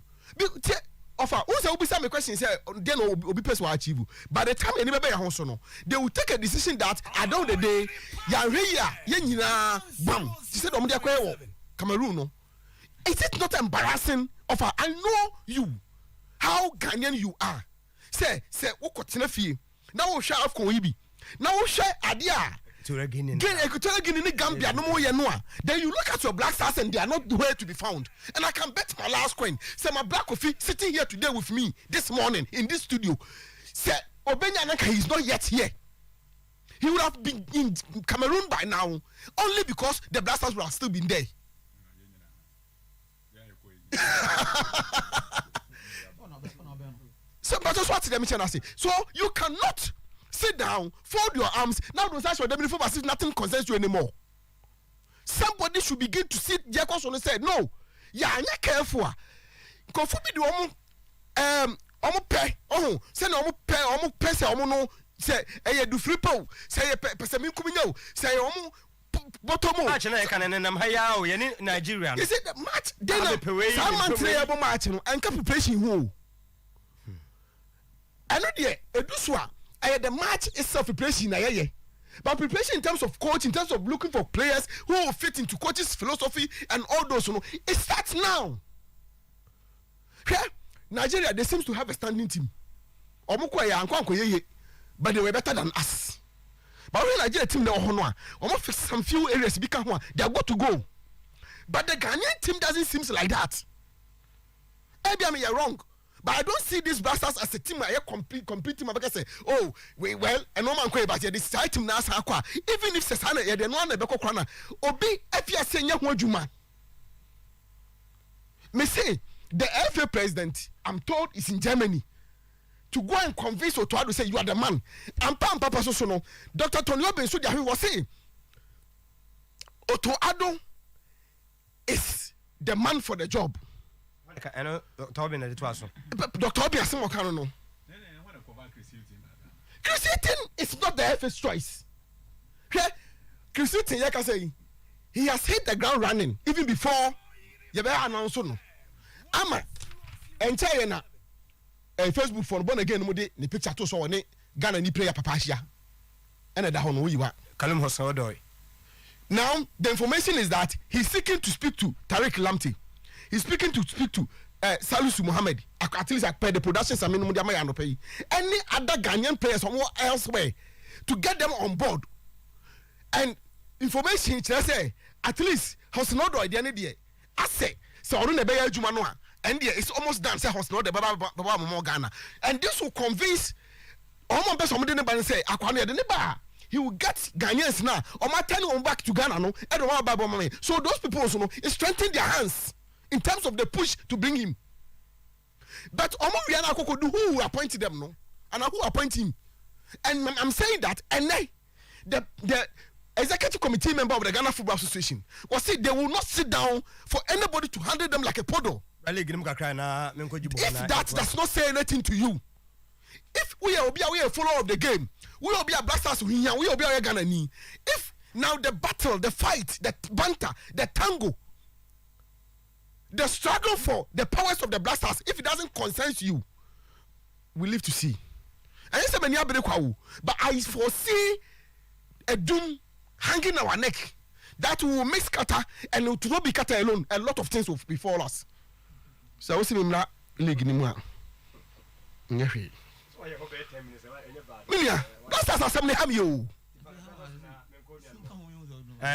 offer who say obi say me question say then obi person will achieve by the time any be ya ho so no they will take a decision that at the end of the day ya hwe ya nyina bam she said omo de akwa Cameroon no is it not embarrassing offer I know you how Ghanaian you are say wo kotena fie na wo hwa AFCON yibi na wo hwa ade a Equatorial Guinea ni Gambia no more yenoa. Then you look at your Black Stars and they are not where to be found. And I can bet my last coin. Say my Black Coffee sitting here today with me this morning in this studio. Say Obenya Nanka is not yet here. He would have been in Cameroon by now only because the Black Stars would have still been there. So but just what them say. So you cannot sit down, fold your arms. Now those guys for them before as if nothing concerns you anymore. Somebody should begin to sit. Jacobs on say no. Yeah, I'm not careful. Conformity omo pay. Oh, say no omo pay say omo no say do free po. Say pese min kuminyo. Say omo bottom. Match na kan nam haya o ye ni Nigeria. Is it the match? Then some man three abo match no and preparation who. I know there eduswa the match itself preparation but preparation in terms of coach, in terms of looking for players who will fit into coach's philosophy and all those, you know, it starts now. Yeah, Nigeria, they seems to have a standing team. But they were better than us. But when Nigeria team they almost fix some few areas become one, they are good to go. But the Ghanaian team doesn't seem like that. Maybe I mean you're wrong. But I don't see these Blasters as a team. I complete team. I say, oh, well, and no man quay but this side team now. Even if Sesana, you don't want to be corner. Obi, if you are saying you want man. Me say the FA president, I'm told, is in Germany to go and convince Otoado to say you are the man. And Papa so no. Dr. Tony Obensu Jahi was saying Otoado is the man for the job. I know Dr. Obi na de to aso. Dr. Obi asem okano no. Chris Hilton is not the FA's choice. Chris Hilton ya ka say he has hit the ground running even before you be announce no. Ama enche na Facebook for born again mo de ni picture to so woni Ghana ni player papa ahia. Ena da ho no yiwa. Kalum Hosodoy. Now the information is that he's seeking to speak to Tariq Lamptey. He's speak to Salisu Muhammad. At least I pay the production. I mean, any other Ghanaian players somewhere elsewhere to get them on board. And information, say at least has not the idea. I say, so I don't know Jumanoa, and it's almost done. Say has not the Baba Ghana, and this will convince all my best. Somebody and say, Aquania the neighbor. He will get Ghanaians now. Or my turn back to Ghana. No, I don't want Baba money. So those people also know it's strengthening their hands in terms of the push to bring him. But Omo Rihanna Kokodu, who appointed them, no? And who appointed him? And I'm saying that, and the executive committee member of the Ghana Football Association was saying they will not sit down for anybody to handle them like a podo. If that does not say anything to you, if we are a follower of the game, we will be a blasters, we will be a Ghana. If now the battle, the fight, the banter, the tango, the struggle for the powers of the Blasters, if it doesn't concern you, we live to see. And yes, but I foresee a doom hanging our neck that will make scatter, and it will not be scatter alone. A lot of things will befall us. So I will see me na league ni mua. Nyehi. Milia, Blasters assembly ham you.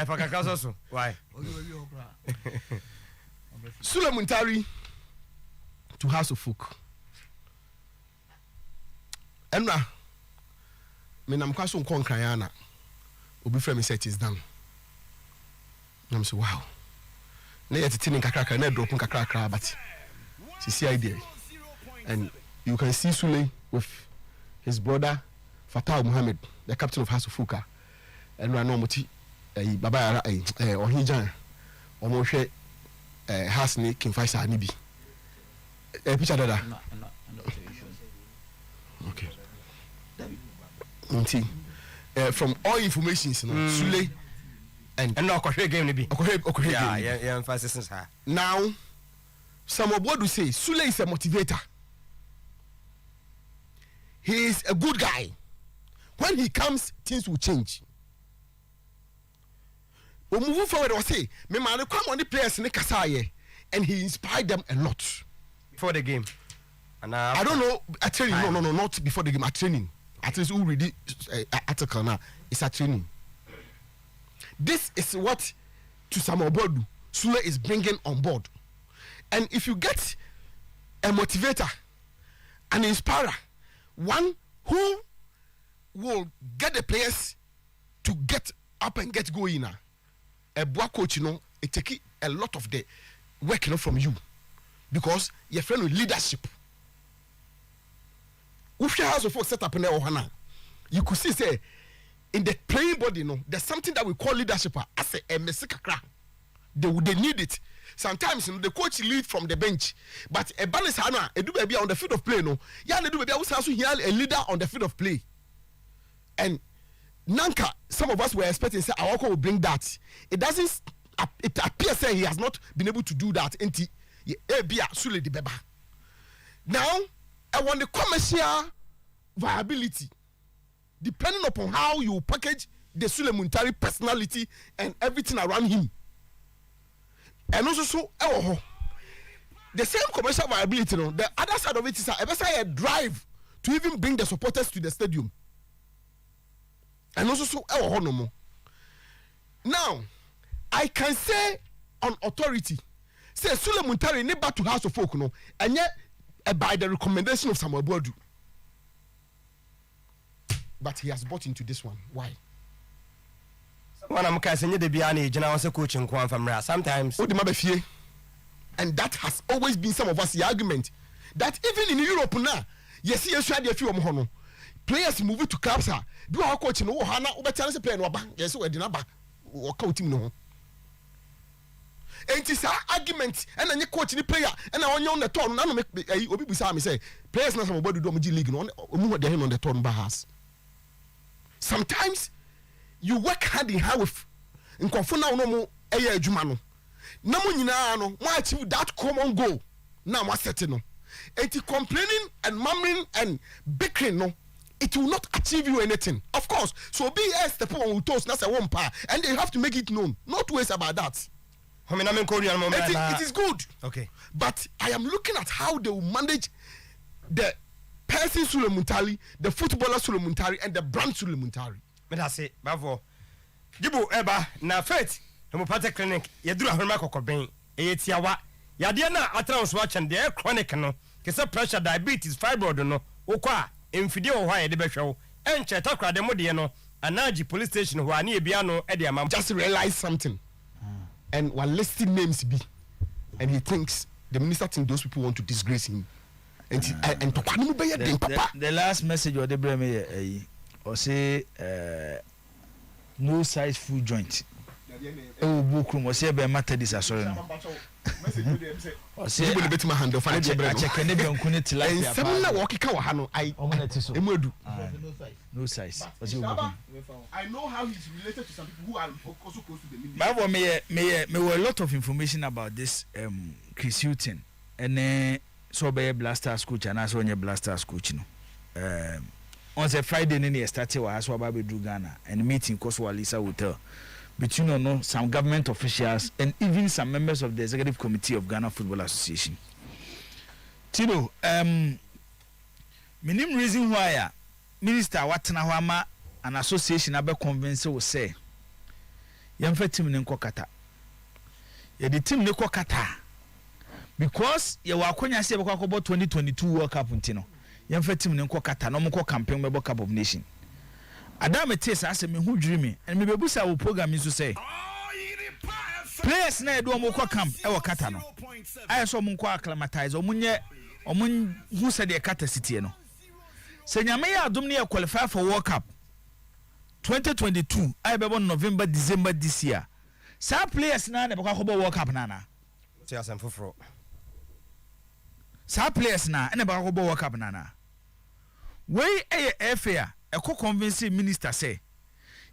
For why? Sule Muntari to House of Folk. Enra, me nam kwaso nkon krayana. Obi frame say it is done. I'm so wow. Na yet tini kakra na drop kakra but she see idea. And you can see Sule with his brother Fatah Muhammad, the captain of House of Folk. Enra no moti baba ohijan omo hwe has ni Kimfaisa ni bi picture dada okay from all informations Sule and no okwe game ni bi okwe yeah emphasis ha. Now some of what we say Sule is a motivator he is a good guy. When he comes, things will change. We move forward. I say, me man, come on the players in the Kasaye, and he inspired them a lot before the game. And I don't know. At training, no, not before the game. At training, at least who read the article now. It's at training. This is what to Samuel Bodu Sule is bringing on board, and if you get a motivator, an inspirer, one who will get the players to get up and get going now. A boy coach, it take a lot of the work from you, because your friend with leadership. If you have a set up in there, you could see say in the playing body, there's something that we call leadership. I say a mesikakra. They need it. Sometimes the coach lead from the bench, but a balance hana a do baby on the field of play. Yeah, they do baby also a leader on the field of play. And Nanka, some of us were expecting say Awako will bring that. It doesn't. It appears say he has not been able to do that. Now, I want the commercial viability, depending upon how you package the Sule Muntari personality and everything around him. And also, the same commercial viability. The other side of it is a drive to even bring the supporters to the stadium. And also, no more. Now, I can say on authority, say Sule Muntari never to House of Folk, and yet by the recommendation of Samuel Bodu. But he has bought into this one. Why? Sometimes, and that has always been some of us the argument that even in Europe now, yes, players move to clubs. Do our coach know Hana Ubetan's player? Yes, we did not work out him. No, and it's our argument. And then you coach the player, and I want you on the turn. None of me beside me say players not somebody do league. No, move the him on the turn bahas. Sometimes you work hand in hand with in confuna no more eye adwuma no nyina no mo achieve that common goal na mo set no enti complaining and murmuring and bickering no it will not achieve you anything, of course. So be a step on toast na say one pa, and they have to make it known, not waste about that. It is good, okay, but I am looking at how they will manage the person Sule Muntari, the footballer Sule Muntari, and the brand Sule Muntari. Me da say bavo Jibo eba na faith homeopathic clinic yeduru ahorma kokoben eyetiawa yade na atra so achen de chronic no kese pressure, diabetes, fibroid no okwa emfide wo hwa yede behwew enche takra de mode no anaji police station ho ani ebia no e de amam. Just realize something, and while listing names be, and he thinks the minister thinks those people want to disgrace him, and the last message or the breme or say no size food joint. Oh, bookroom or say be matter this sorry no. Or say you will bet my hand of I check any be on kunit like and some na walk ka wa no I emudu no size. I know how he's related to some people who are also close to the media. But me were a lot of information about this Chris Hutton and so be Blasters coach and also on your Blasters coach no. On a Friday night started was about Ghana and meeting Koswalisa Hotel between some government officials and even some members of the executive committee of Ghana Football Association. Tino, minim reason why Minister Watana Wama an association abe convince will say yamfa team ne nkokata. Ye the team ne kokata because ye wa akonya se be kwakobo 2022 World Cup ntino. Yamfa team ne nkokata no mko campaign mebo Cup of Nation. Adam tes ase me hu dwiri me and me bebusa wo program so say players na edo mko camp e wo kata no aye so mko acclimatize omunye hu se de kata city no se nyame ya adom ne ya qualify for World Cup 2022 aye bebo November December this year sa players na be kwakobo World Cup na ti asem foforo sa players na be kwakobo World Cup na wey FA Eko convincing minister say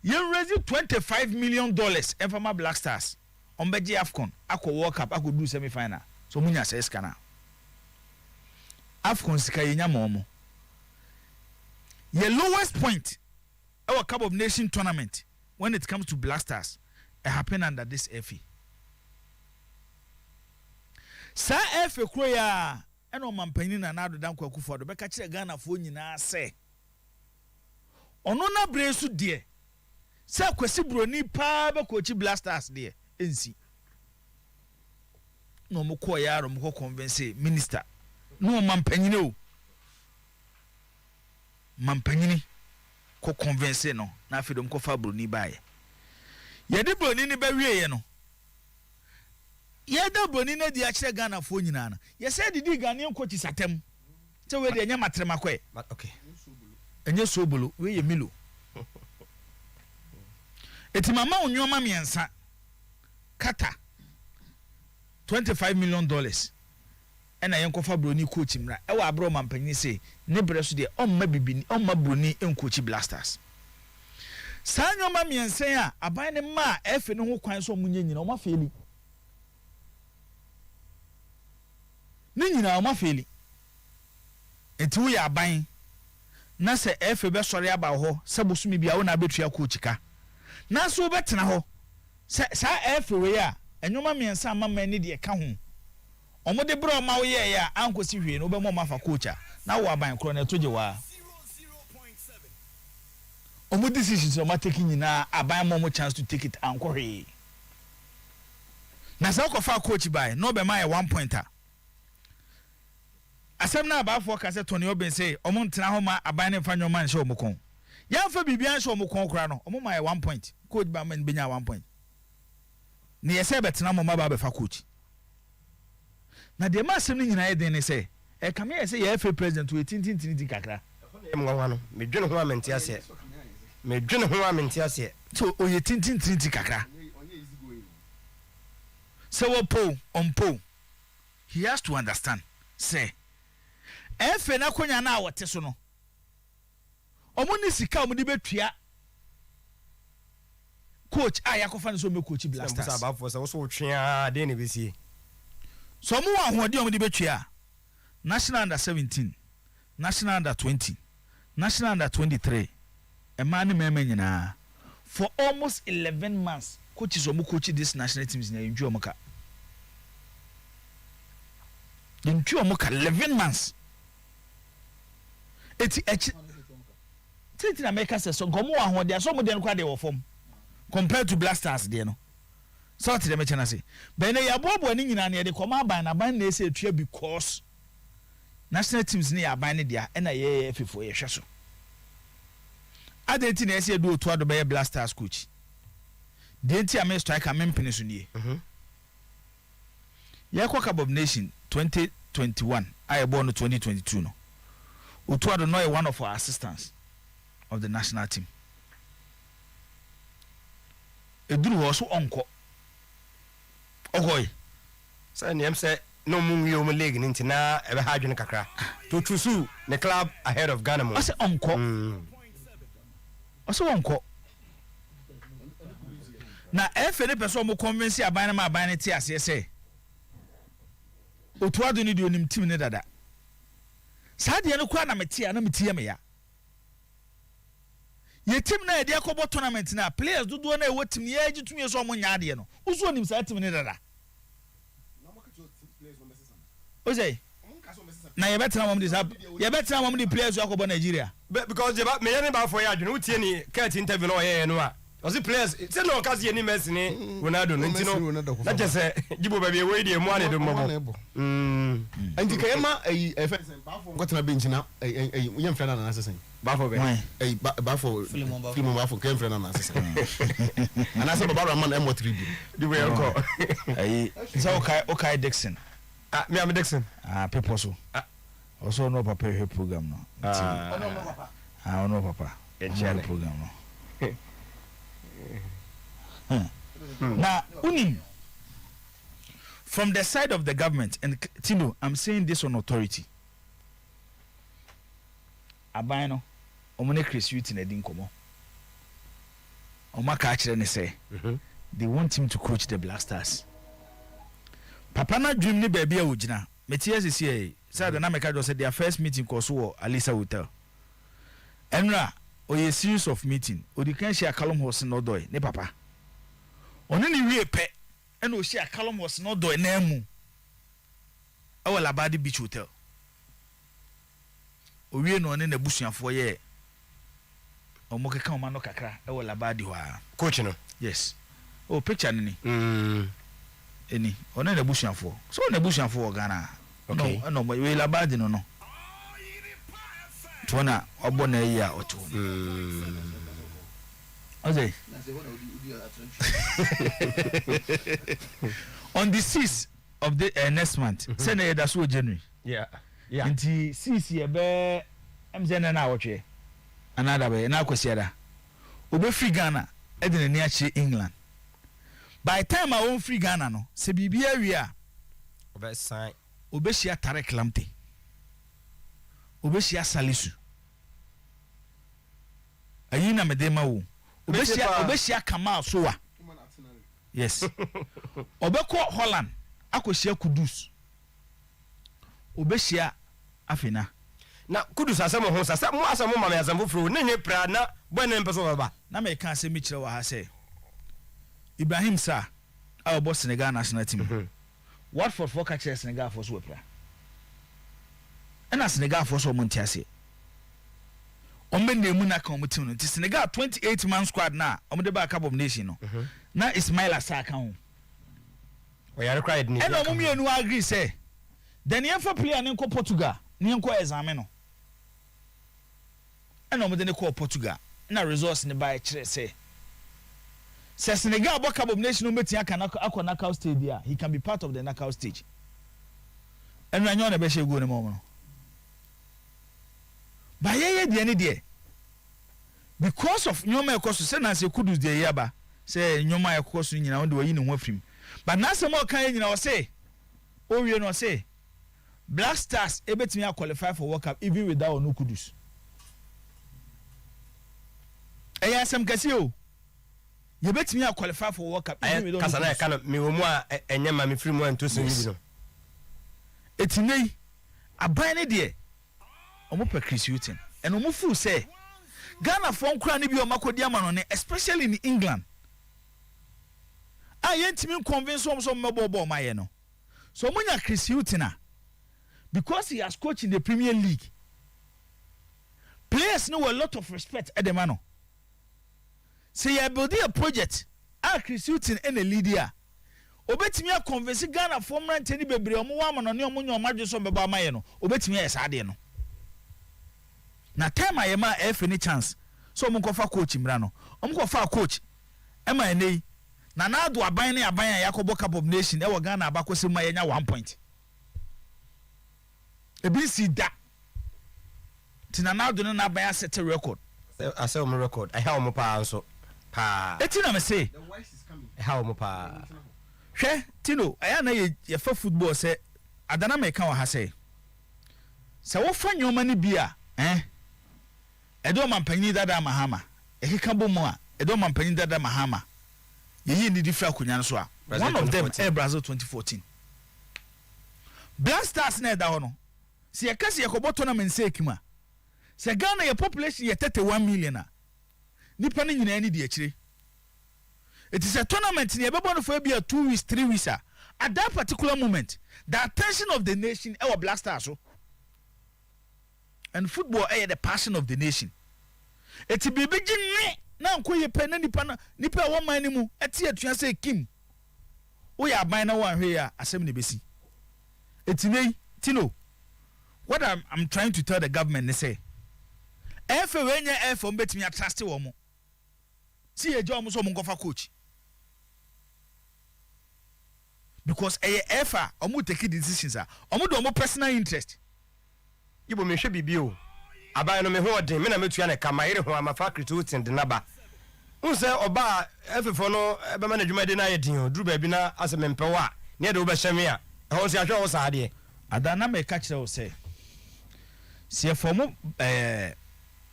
you raise $25 million and from my Black Stars on beji AFCON ako World Cup ako do semi final so munya say skana AFCON sika yenya momo your lowest point our Cup of Nation tournament when it comes to Blasters it happen under this FA. Sa FA kro ya eno mampani na nado dan kwaku fodo be ka kire Ghana fo nyina se ono na bresu de sa kwasi broni pa be kochi Blasters de ensi no mo ko ya ro mo convince minister no mampani o mampani ko convince no na afidom ko fa broni bae ye de broni ni ba wieye no ye da broni na di a kire Ghana fo nyina na ye say didi Ghanaian coach satem te we de enya matrema kwe okay enye sobolo we ye milo eti mama onwoma miensa kata $25 million ena yen kofa broni coach mra e wa abro mampani say ne breso de omma bibini omma broni encoach Blasters sa nwoma miensa a aban ne ma efe ne ho kwan so munye nyina o ma feli ni nyina o ma feli enti wo ya aban na se efe be sori aba ho se bosumi bia wo na betua coach ka na so betena ho sa efe we ya enwoma miensa amama ni de ka ho omode bro ma wo ye ya ankosi hwe no be mo mafa coach na wo aban kro na toje wa omo decisions o ma take nyina aban mo chance to take it anko hwe na sa ko fa coach by no be my 1 pointer asem na ba fo ka se Tony Oben say omo ntena ho ma aban ne fa nwoma nse omo kon ya fa bibia nse omo kon kra no omo my 1 point coach ba man benya 1 point ni yese betena mo ma ba be fa coach na de ma asem ni nyina ye den ne say e kame ye say ye FA president we tintintinti kakra mwa no me dwene ho amenti ase me dwene ho amenti ase so oye tintintinti kakra so wo po on po he has to understand say FA na konya na wote so no omo ni sika omo di betua coach ayakofa no so me coach Blasters sa ba fo se wo so twea de ne besi so mo wa ho de omo di betua national under 17 national under 20 national under 23 e man ni meme nyina for almost 11 months coaches omo coach this national teams na enju omo ka enju omo ka 11 months eti na make us so gomo wa ho de so mo de no kwa de wo fom compared to Blasters de no so ti de me chana say be na ya bobo ni nyina na de koma aban na ban na ese etua because national teams ni aban ne dia na ye fifo ye hwe so adenti na ese do otu ado be Blasters coach de enti am striker mempene so nie ya kwa Cup of Nation 2021 I born 2022 no otu ado no one of our assistants of the national team eduru ho so onko ogoy sa ni am say no mun wi o league ni ntina e be ha adwene kakra to trusu the club ahead of Ghana mo ase onko ase onko na efe ne person mo convince aban na aban ne ti ase say otu ado ni de onim team ne dada sa de no kwa na metia me ya ye team na de akobo tournament na players dodo na e wo team ye agitumi so mo nya de no uzo nim sa team ne dada Ozay na ye betra mom this ye betra mom the players akobo Nigeria because me ye ne ba for ya adwene utie ni cat interview no ye no a ozi players say no cause ye ni Messi ni Ronaldo no ntino na je say jibo ba be we de mu ane do mo anti kayema ba fo ngotena bench na yem friend na asesen ba for be ba for film ba for kem friend na asesen ana say baba man m tribu di we ko so okay Dixon me am Dixon people so also no papa he program no no papa program no now unim from the side of the government and Tino I'm saying this on authority abano omone Chris Youth na din komo omaka akire ne say they want him to coach the Blasters papa na dream ni baby a wogina metie sisi say the na meka just say their first meeting ko so Alisa Hotel Enra oye series of meeting odi kan share Callum Horse no doy ne papa oni ni wie pe ena o share Callum Horse no doy na mu awa Labadi Beach Hotel o wie no ne na busuafo ye o mo keka o ma no kakra awa Labadi ho a coach no yes o picture ni eni ona na busuafo so na busuafo Ghana okay no we Labadi no tuona obo na yi a oto Ozay on the 6th of the next month say na that's so January yeah nti 6 ye be mzn na awotwe another be na kwasiada obe free Ghana e de na achi England by time I won free Ghana no se bibia wi a obe sign obe shia Tarek Lamptey obe shia Salisu ayi na medema wo obe shia Kamal Sowa yes obe ko Holland akoshia Kudus obe shia afina na Kudus asem ho sasa mo asem mo ma asem foforo ne nye pra na bone mpeso baba na me kan se mi kire wa ha se Ibrahim Sa a obo Senegal national team Watford for ka kire Senegal for so pra na Senegal for so mo ntiase ombe na emu na kan mo team no ti Senegal 28 man squad na omde ba Cup of Nation no na Ismaila Sa kan ho o yare cried ni e no mo mienu agree say then yen for player ne ko Portugal ne ko exam no e no mo de ne ko Portugal na resource ne ba kire say Senegal Cup of Nation no metin aka knockout stage there he can be part of the knockout stage and ranyo na be she go ne mo no ba ye de ne de because of nyoma ekoso say na say Kudus de yaba say nyoma ekoso nyina won de wayi ne ho afrim but na say mo kan nyina o say o wie no say Black Stars ebetimi qualify for World Cup even without no Kudus eya sem kasi o ye betimi qualify for World Cup even without kasana ya kana me wo mu a enyema me free mu anto so ni no etinei aban ne de omo pa Chris Hughton and omo fu say Ghana fon kra ne bi o makodi ama no ne especially in England yentimi convince omo so mebo ma ye no so omunya Chris Hughton because he has coached in the Premier League players know a lot of respect at the man say you build a project Chris Hughton and a leader obetimi a convince Ghana form rent ni bebre omo wa ma no ne omo nya omadwe so mebo ma ye no obetimi e saade no na time ayema any chance so omo kofa coach mra no omo kofa coach e ma enei na na do aban ne aban ya yakobo Cup of Nation e wo Ghana abakose ma yenya 1 point ebi si da tina na do na aban set record I say omo record I ha omo pa anso pa etina me say The voice is coming. I ha omo pa hwe tino aya na ye fa football say adana me kan wa ha say wo fa nyoma ni bia edo mampani dada mahama ekeka bomu a edo mampani dada mahama yeyi ni different akunya so a one of them Brazil 2014 Black Stars na da ho no se yakase yakobo tournament say ekima se Ghana your population ye 31 million a nipa ni nyina ni di akire it is a tournament ni ebebo no for bia 2 weeks 3 weeks at that particular moment the attention of the nation our Black Stars so and football the passion of the nation eti bibi jinne na nkoye pe na nipa wo man ni mu eti atua say kim wo ya ban na wan hwe ya asem ne besi eti nei tino what I'm trying to tell the government they say efe wenya efe mbetimi trust wo mo si ejo mo so mo ngofa coach because efa omo take decisions omo do omo personal interest ibo me hwe bibi o aban no me ho odin me na metua ne kamayire ho amafa Hughton de naba unse oba efefo no be ma na dwuma de na ye din o duru ba bi na asemempe wa ne de wo be hyeme a ho se ahwe wo saade adana me ka kire wo say se form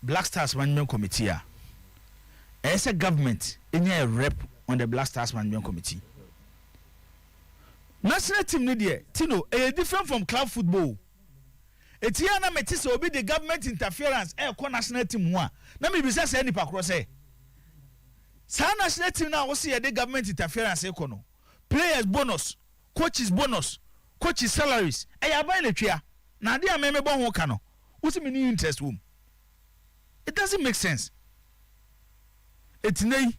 Black Stars Management Committee as a government any rep on the Black Stars Management Committee national team ni there tino different from club football etia na meti se obi the government interference national team ho a na me bisa say nipa kro say sa national team na wo se the government interference no players bonus coaches salaries aban na twia na ade a me bon ho ka no wo se me ni interest wom. It doesn't make sense. Etinei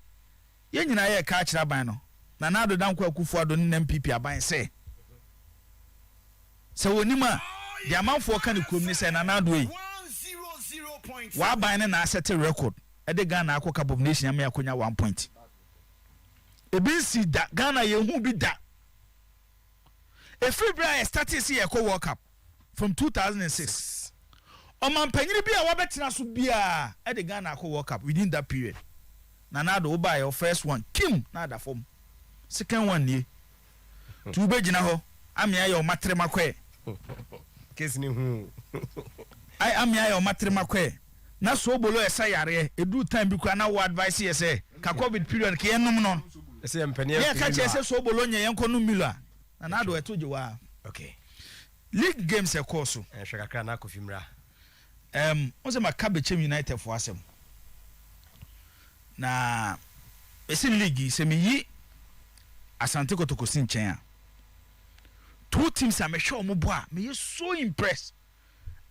ye nyina ye ka akira ban no na ado dan kwa kufu ado ne MPP aban say wonima the amanfo ka ne kom ni say na ado yi wa ban ne na set record e de Ghana akoka Bob Nation am yakonya 1 point ebi si da Ghana ye hu bi da e free bra started see Eco World Cup from 2006 oman panyiri bi a wabetena so bia e de Ghana Eco World Cup within that period na do buy your first one kim na da form second one ni tu be gina ho amia your matrema kwe case ni hu ai amia your matrema kwe na so bolo esa yare edu time bi kwa na wo advice ye say ka covid period ke enum no ese mpani ya ka che se so bolo nya yenko no mila na do eto je wa okay league games e course hwekakra na kofimra on se Makabeche United for asem na ese league se me yi Asante Kotoko sin chen a two teams am sure mo bo a me so impressed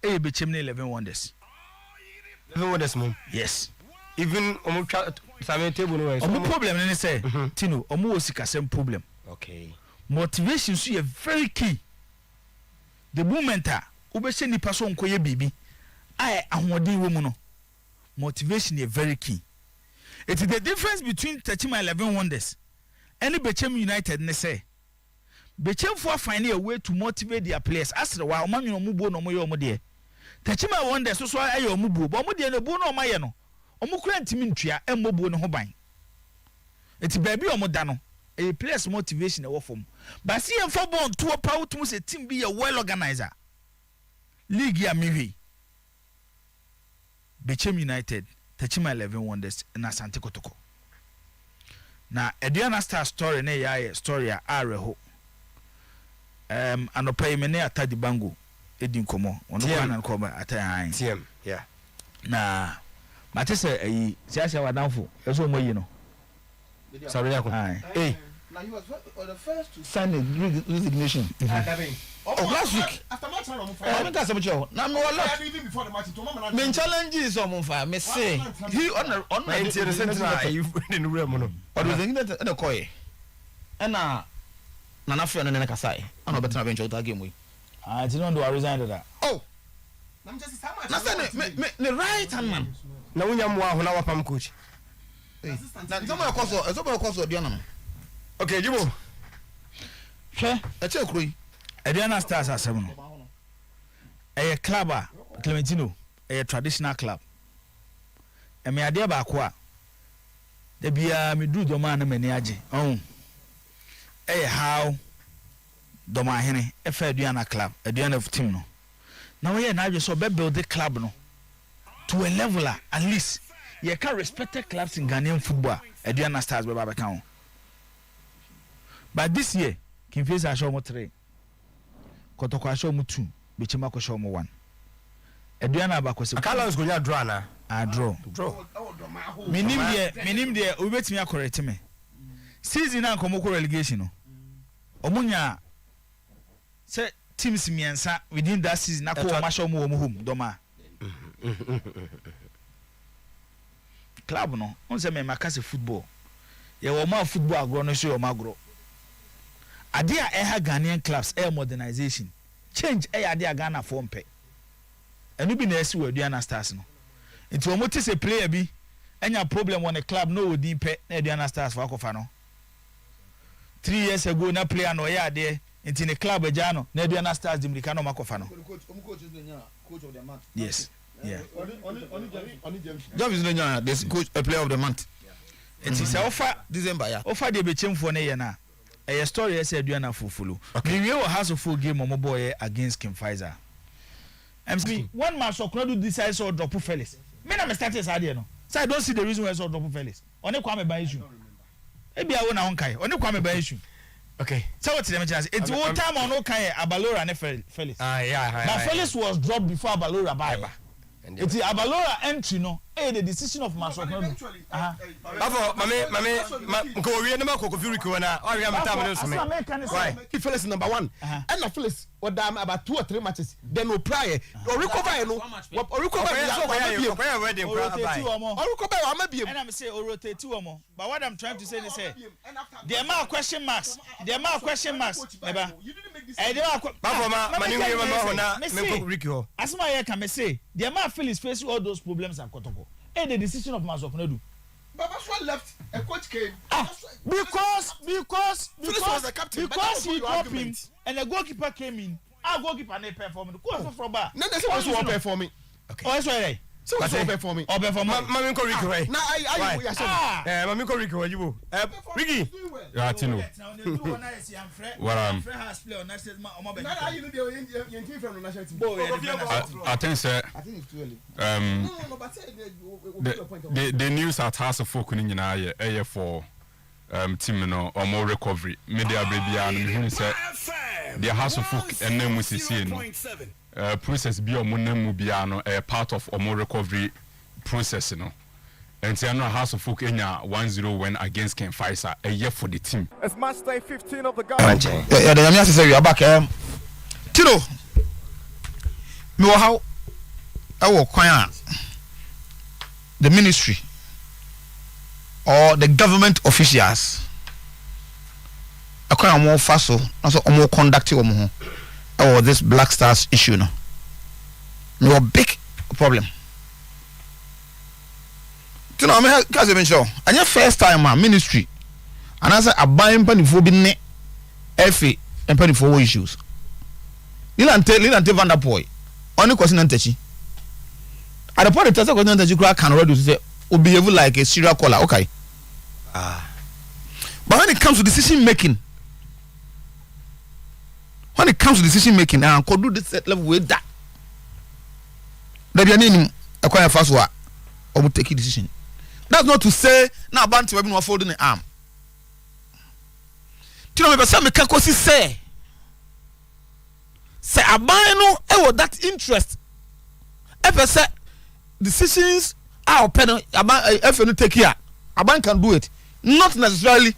Bechem 11 Wonders. 11 Wonders mom. Yes. Even omo same table no way. Omo problem ni say Tino omo osika same problem. Okay. Motivation so is very key. The moment obese nipa so nkoye bibi ai ahodi wo mu no motivation is very key. It is the difference between Techima 11 Wonders and Bechem United ne say Bechem for find a way to motivate their players as the while man no mubo no moyo mo de Techima Wonders so aye omubo bo mo de no bo no maye no omukura ntimi ntua emmobo no ho ban eti baabi omoda no a players motivation e wo fom but see em for bon to power to say team be a well organizer league ya miwi Bechem United Techima 11 Wonders na Asante Kotoko na Ediana Star story na ya story a areho anopai me ne atadi bango edin komo ono kwa na ko ba atai TM yeah na mate se ayi siasa wadanfo eso mo yi no sorry yako eh now he was the first to sign a resignation. Last week after match on fire I think some show na me wala even before the match to mama me challenges on fire me say he on my interesting na you in the room no or was in the koye na na fe no ne kasai ana better bench out game we ti no do resign that oh na me just how much na say me right hand man na wunya mo aho na wapam coach na ntomo yakoso dio na okay jibo hwe e che kroi Ediana Stars asem no a club a Clementino a traditional club e me ade ba ko a da bia me du do ma na mani age how do ma hene e fa Ediana club Ediana of team no na we na age so be build the club no to a level at least you can respected clubs in Ghanaian football Ediana Stars be ba kan but this year kin face a show mo 3 Kotoko a show mo 2 Bechem ko show mo 1 Ediana abakose Carlos go nya draw na draw minim de obetimi akorete me season na nkomo ko relegation no omunya se teams miensa within that season na ko ma show mo home doma club no on se me makase football ye wo ma football agro no show ma agro ade a Ghanaian clubs modernization change ade a Ghana form pe enu bi na esi we Ediana Stars no nti o moti se player bi enya problem on a club no odin pe na Ediana Stars for akofa no 3 years ago na player no ya ade nti ne club eja no na Ediana Stars dimrika no makofa no coach of the month yes yeah job is no this coach a player of the month nti se offer December ya offer de Bechemfo na ye na a story yes Ediana Fufulu we will have a full game on boy against Kim Pfizer MC one man so do decide so drop Felix me na me start as idea no so I don't see the reason why so drop Felix only kwame ban issue e bia wo na won kai only kwame ban issue Okay. So what them just it's one time on no kind Abalora and Felix. Yeah. But Felix was dropped before Abalora by. It's the Abalora entry no. The decision of Maso. Bafo, mame go we no ko Fury ko na. O we am time no so me. Why? Felix number 1. And na Felix what damn about 2 or 3 matches. Then no prior. Or recover no. Or recover wedding and I'm say or rotate 2 or more. But what I'm trying to say is say the amount of question marks. The amount of question marks. Baba. As my can say the amount of Felix facing all those problems at Kotoko. And the decision of Mazokonedu. But that's left. A coach came. Because was the captain, because he dropped him and the goalkeeper came in. Our goalkeeper never performed. Go for bar. No, that's what you performing. Okay. Oh, that's right. So what's performing? Oh, performing. Mami ko Ricky way. Now I Mami ko Ricky way you. Ricky. Yeah, Tino. I think sir. The news at House of Folk in Yina for team no or more recovery. Media baby and say the House of Folk and then we see no. Process be or money biano a part of more recovery process no. And Tiano House of Folk Enya 1-0 win against Ken Faisa a year for the team. It's match day 15 of the game. Yeah, the Yamiya say you are back. Tino, me how I will the ministry or the government officials. I can't more fast also more conduct or this Black Stars issue no. No big problem. You know, I can't even show. And your first time, ministry, and I said, I buy him penny for being FA and penny for issues. Lilante Van der Poy, only question and techi. At the point, the question and techi can already say, will behave like a serial caller. Okay. But when it comes to decision making, I could do this level with that. That your name acquire fast work or will take a decision. That's not to say now about to everyone folding the arm. Do you know some mekakosi say abano ewo that interest. If say decisions are open if you take here, aban can do it. Not necessarily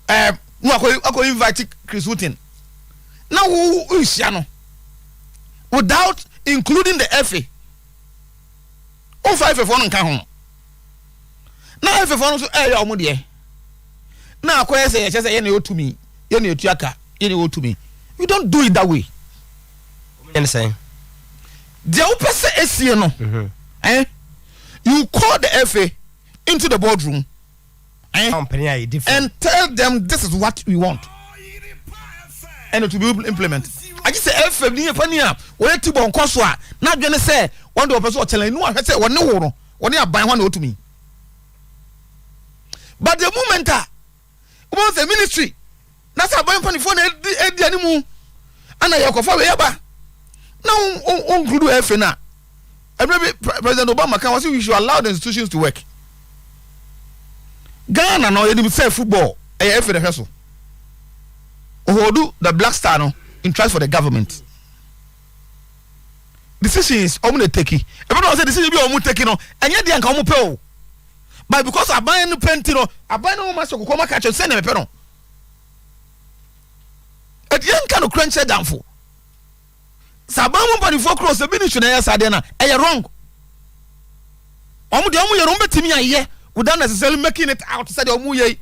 no I invite Chris Wooten. Now who is Yano? Without including the FA. Oh, 5 F1 and come home. Now, if F1 to air your money, now, I say, any to me, any to me. You don't do it that way. Insane. The opposite is you know. You call the FA into the boardroom and tell them this is what we want. And it will be implemented. I just say FA ni pania we ti bon koso a na dwene say one do person tell no ahwe say won ne wo no won aban ho na otumi. But the moment about the ministry na say aban panifo na edi animu ana yakofa we yaba na include FA na President Obama can say we should allow the institutions to work. Ghana no you say football FA the hustle. Ohodu the Black Star no interest for the government. Decisions omu take it. Everyone say decision be omu take no. Enye dey anka omu pe o. But because aban no penti no, aban no ma so kokoma ka che say na me pe no. E dey anka no crunch down for. Saban mo bani for cross the ministry na ya sade na. E wrong. Omu dey omu ye no betimi aye without necessarily making it out say omu ye.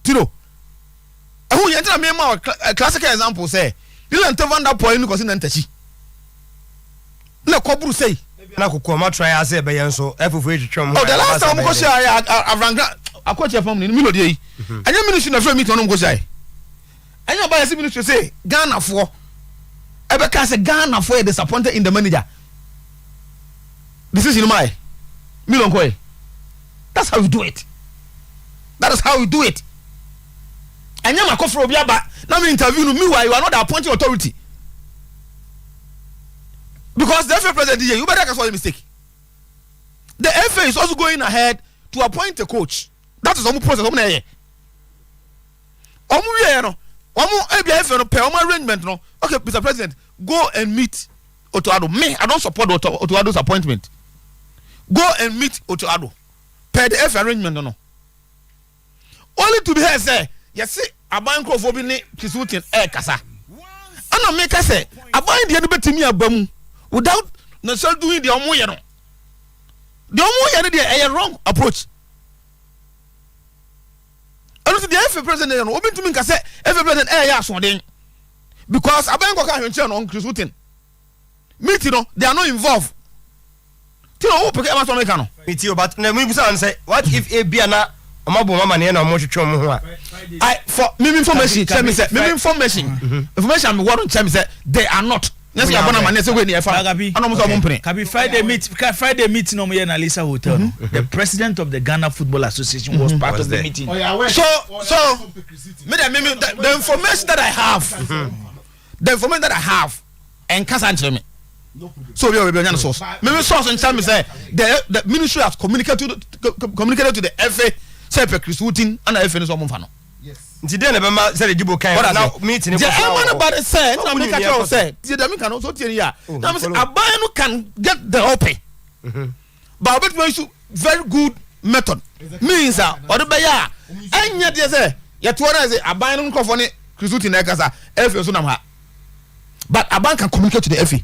Tiro. Who you enter me a classical example say you don't Van der Poy because in Ntachi. Na Kobru say na kokoma try as be yen so FFH twom. Oh the last time go say Avranga akoche from ni me dey. Anya ministry na frame meet on go say. Anya buy ministry say Ghana for ebe ka say Ghana for disappointed in the manager. This is in my million coin. That's how you do it. That is how you do it. And you are for Obiaba. Now me interview me why you are not the appointing authority. Because the FA president you better catch a mistake. The FA is also going ahead to appoint a coach. That is some process. we no FA no pay arrangement no. Okay, Mr. President, go and meet Otoado. Me, I don't support Otoado's appointment. Go and meet Otoado. Pay the FA arrangement no. Only to be here say, you see, a bank of Obini Kisutin Kasa. And I make us say, I bind the other to me a bum without necessarily doing the Omoyano. The Omoyano, a wrong approach. And also the FA president, open to me, say, FA president, yes, one day. Because a bank of Kasutin on Kisutin. Meeting, they are not involved. Tino, open Amazon Mecano. Meet you, but maybe someone say, what if a Biana? I for me information. Tell me say me information. Information I'm want to tell me say they are not. Yes, you are born a man. Yes, we need a family. I know some Kabi Friday meeting no me in Alisa Hotel. The president of the Ghana Football Association was part of the meeting. So the information that I have, and can't me. So we are being source. Maybe source and tell me say the ministry has communicated to the FA. Say Chris Wooten and FA no so mfano. Yes. Nti den be ma say the Jibo kan now meeting the man about say na me catch say the dem can also tell ya. Now say aban no can get the open. But bet we use very good method. Means or the be ya anya dey say ya to na say aban no nkofo ne Chris Wooten na kasa FA so nam ha. But aban can communicate to the FA.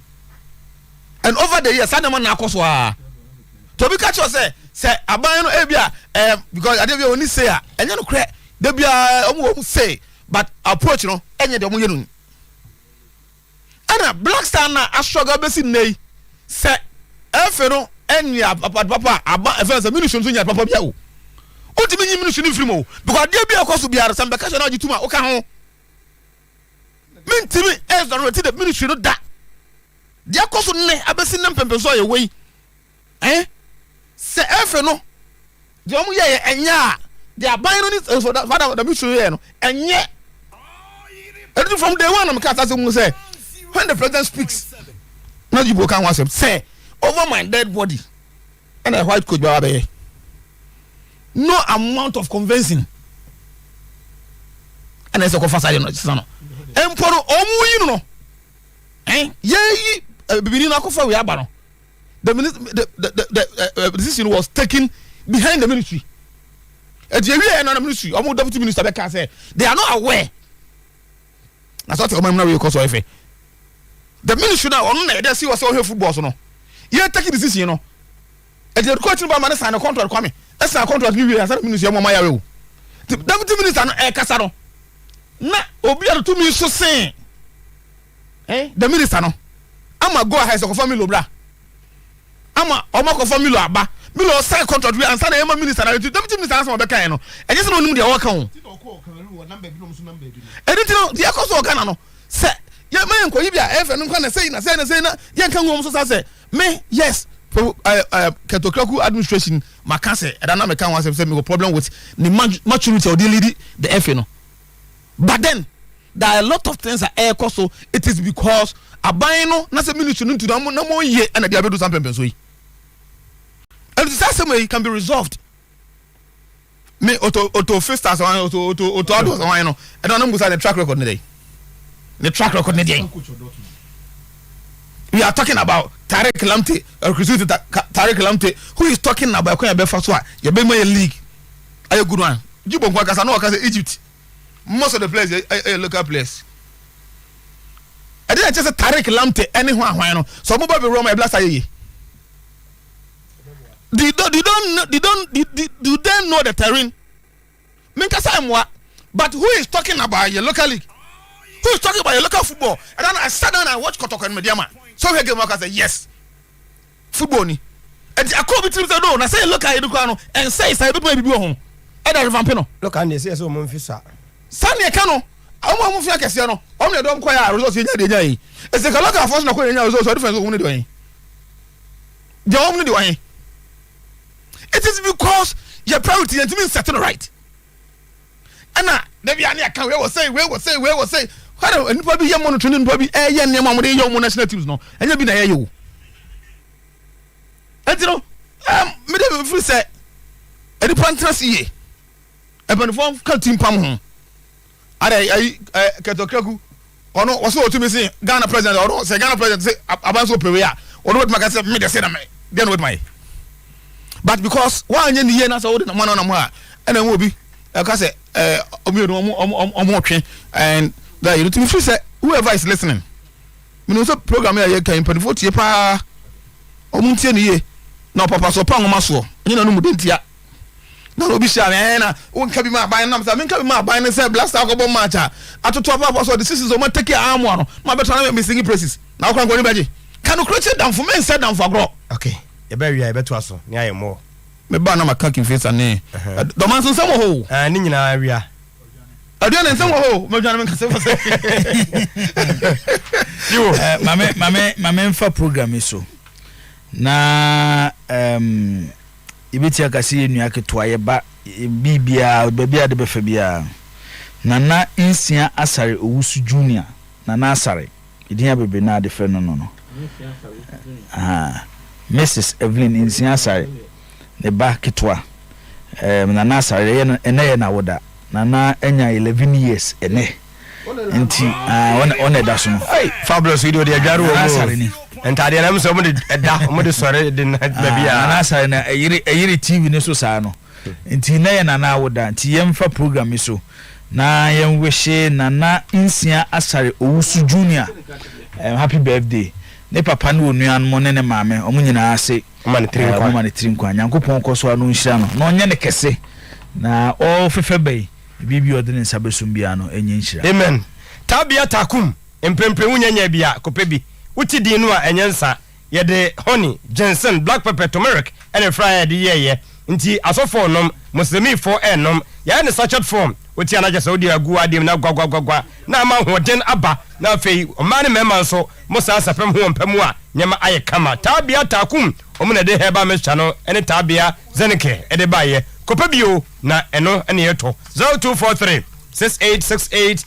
And over the years man na akoso a to be catch say aban no ebia because I dey only say enya no kre dey bia omo say but approach no enya dey omo yenu ana Black Star na ashoga besi nei say efe no enya papa aba efe say ministry so nya papa bia o otimi nyi ministry ni frimo because dey bia akoso bia some vacation na gituma o ka ho mintimi don the ministry no da dia akoso ne abesi ne mpempeso ye wei se efe no the omu ye enya they are buying on it for that father the ministry here no enye everything from day one am cast as say when the president speaks not you can want say over my dead body and a white coat baba no amount of convincing and as a confessor no sano emporo omu yi no ye bibini na kofa we aba no the decision was taken behind the ministry. And the ministry, almost deputy minister can say they are not aware. That's what I'm not because of it. The ministry now on they see what's all here football so no. You taking decision, you know. And the coach about man sign a contract coming. That's a contract we as a ministry mama ya. The deputy minister no e kasa no. Na obi are 2 minutes so say. The minister no. I'ma go ahead so family bra. Ama omo ko family aba milo sign contract we answer na minister na deputy minister answer obeka no e just no nim de work on anything the akoso organ no say ye man ko yibia efe no kwa na say na ye kan wo so say me yes for Ketokraku administration maka say e da na me kan wan say me go problem with the maturity of the lead the FA no but then there are a lot of things that air so it is because aban no na say ministry no to na mo ye and they do something so yi and the same way can be resolved me auto fisters one auto others one no I don't know the track record today the track record today we are talking about Tariq Lamte Tariq Lamte who is talking about kwa be first one you be my league ayo good one Jibo kwa kasa no kasa Egypt most of the players are local players. I didn't just say Tariq Lamte anyone no so mo be Roma Blaster ye do they know the terrain but who is talking about your local league who is talking about your local football and then I sat down and watch Kotoko and Mediama so he game say yes football ni and I call between say no na say local education and say say be be home and the vampino look and they say so mo fisa Sani Kano omo mo fi akese no omo le don ko ya results nya de nya yi e se ka local force na ko nya results so difference omo ne de wan de omo ne de wan it is because your priority and to me setting right and na be ani aka we will say what anybody be here monitoring anybody ye nneema mo de ye omo national teams no enya bi na ye yo and you know me de free say e de pantrasi ye e ben form kan team pam ho Are Ketokraku ono waso otumi say Ghana president or say Ghana president say abanso pewe or what make say me dey say na me dey no with my but because one yen ye na so na mo na mo a na wo bi ka say omi omo twe and that you to me feel say whoever is listening me no so program here can impedifo tie pa omo tie ne ye na papa so pa ngoma so nyi na no mu dentia na obi sha na wonka bi ma ban na me nka bi ma ban ne say blast akobo match atoto papa so the seasons o ma take am no ma better na me singing praises na okran go ni baje can you create down for me say down for agro okay e be wi e be to aso ni aye mo me ba na maka kin face ane do man so samo ho ni nyina wi a adio ne samo ho me dwan me ka se for yo mame mfa program so na ibiti akasi enua ketwa ye ba bibia babia de befa bia nana insia asare owusu junior nana asare idinya bebe na de fe no Mrs Evelyn insia asare ne ba ketwa nana asare ye ene na woda nana enya 11 years ene nti one da so no hey fabulous video de adwaro wo asare ni entade na mso mo de da mo de sore de na bia nana asare na eyiri TV ne so saa no nti na ye nana woda nti yemfa program so na yemwehye nana insia asare owusu junior happy birthday ne papa ne onuan mo ne maame omo nyina ase ma ne trinkwa nyankopon koso anu nhira no na onye ne kese na o fefe bai bibi odene sabesum bia no enye nhira amen tabia takum emprempre wunyanya bia kopebi uti din no a enye nsa ye de honey ginseng black pepper turmeric and fry de ye nti asofo nom muslimi for enom ya ne sachet form uti anaje saudi agu adem na gwagwagwa na ma hoden aba na fei o ma ne mema nso musa asapem ho mpamu a nyema aye kama tabia takum omuna de heba mesha no ene tabia zenike ede baye kopabio na eno ene yeto 0243 6868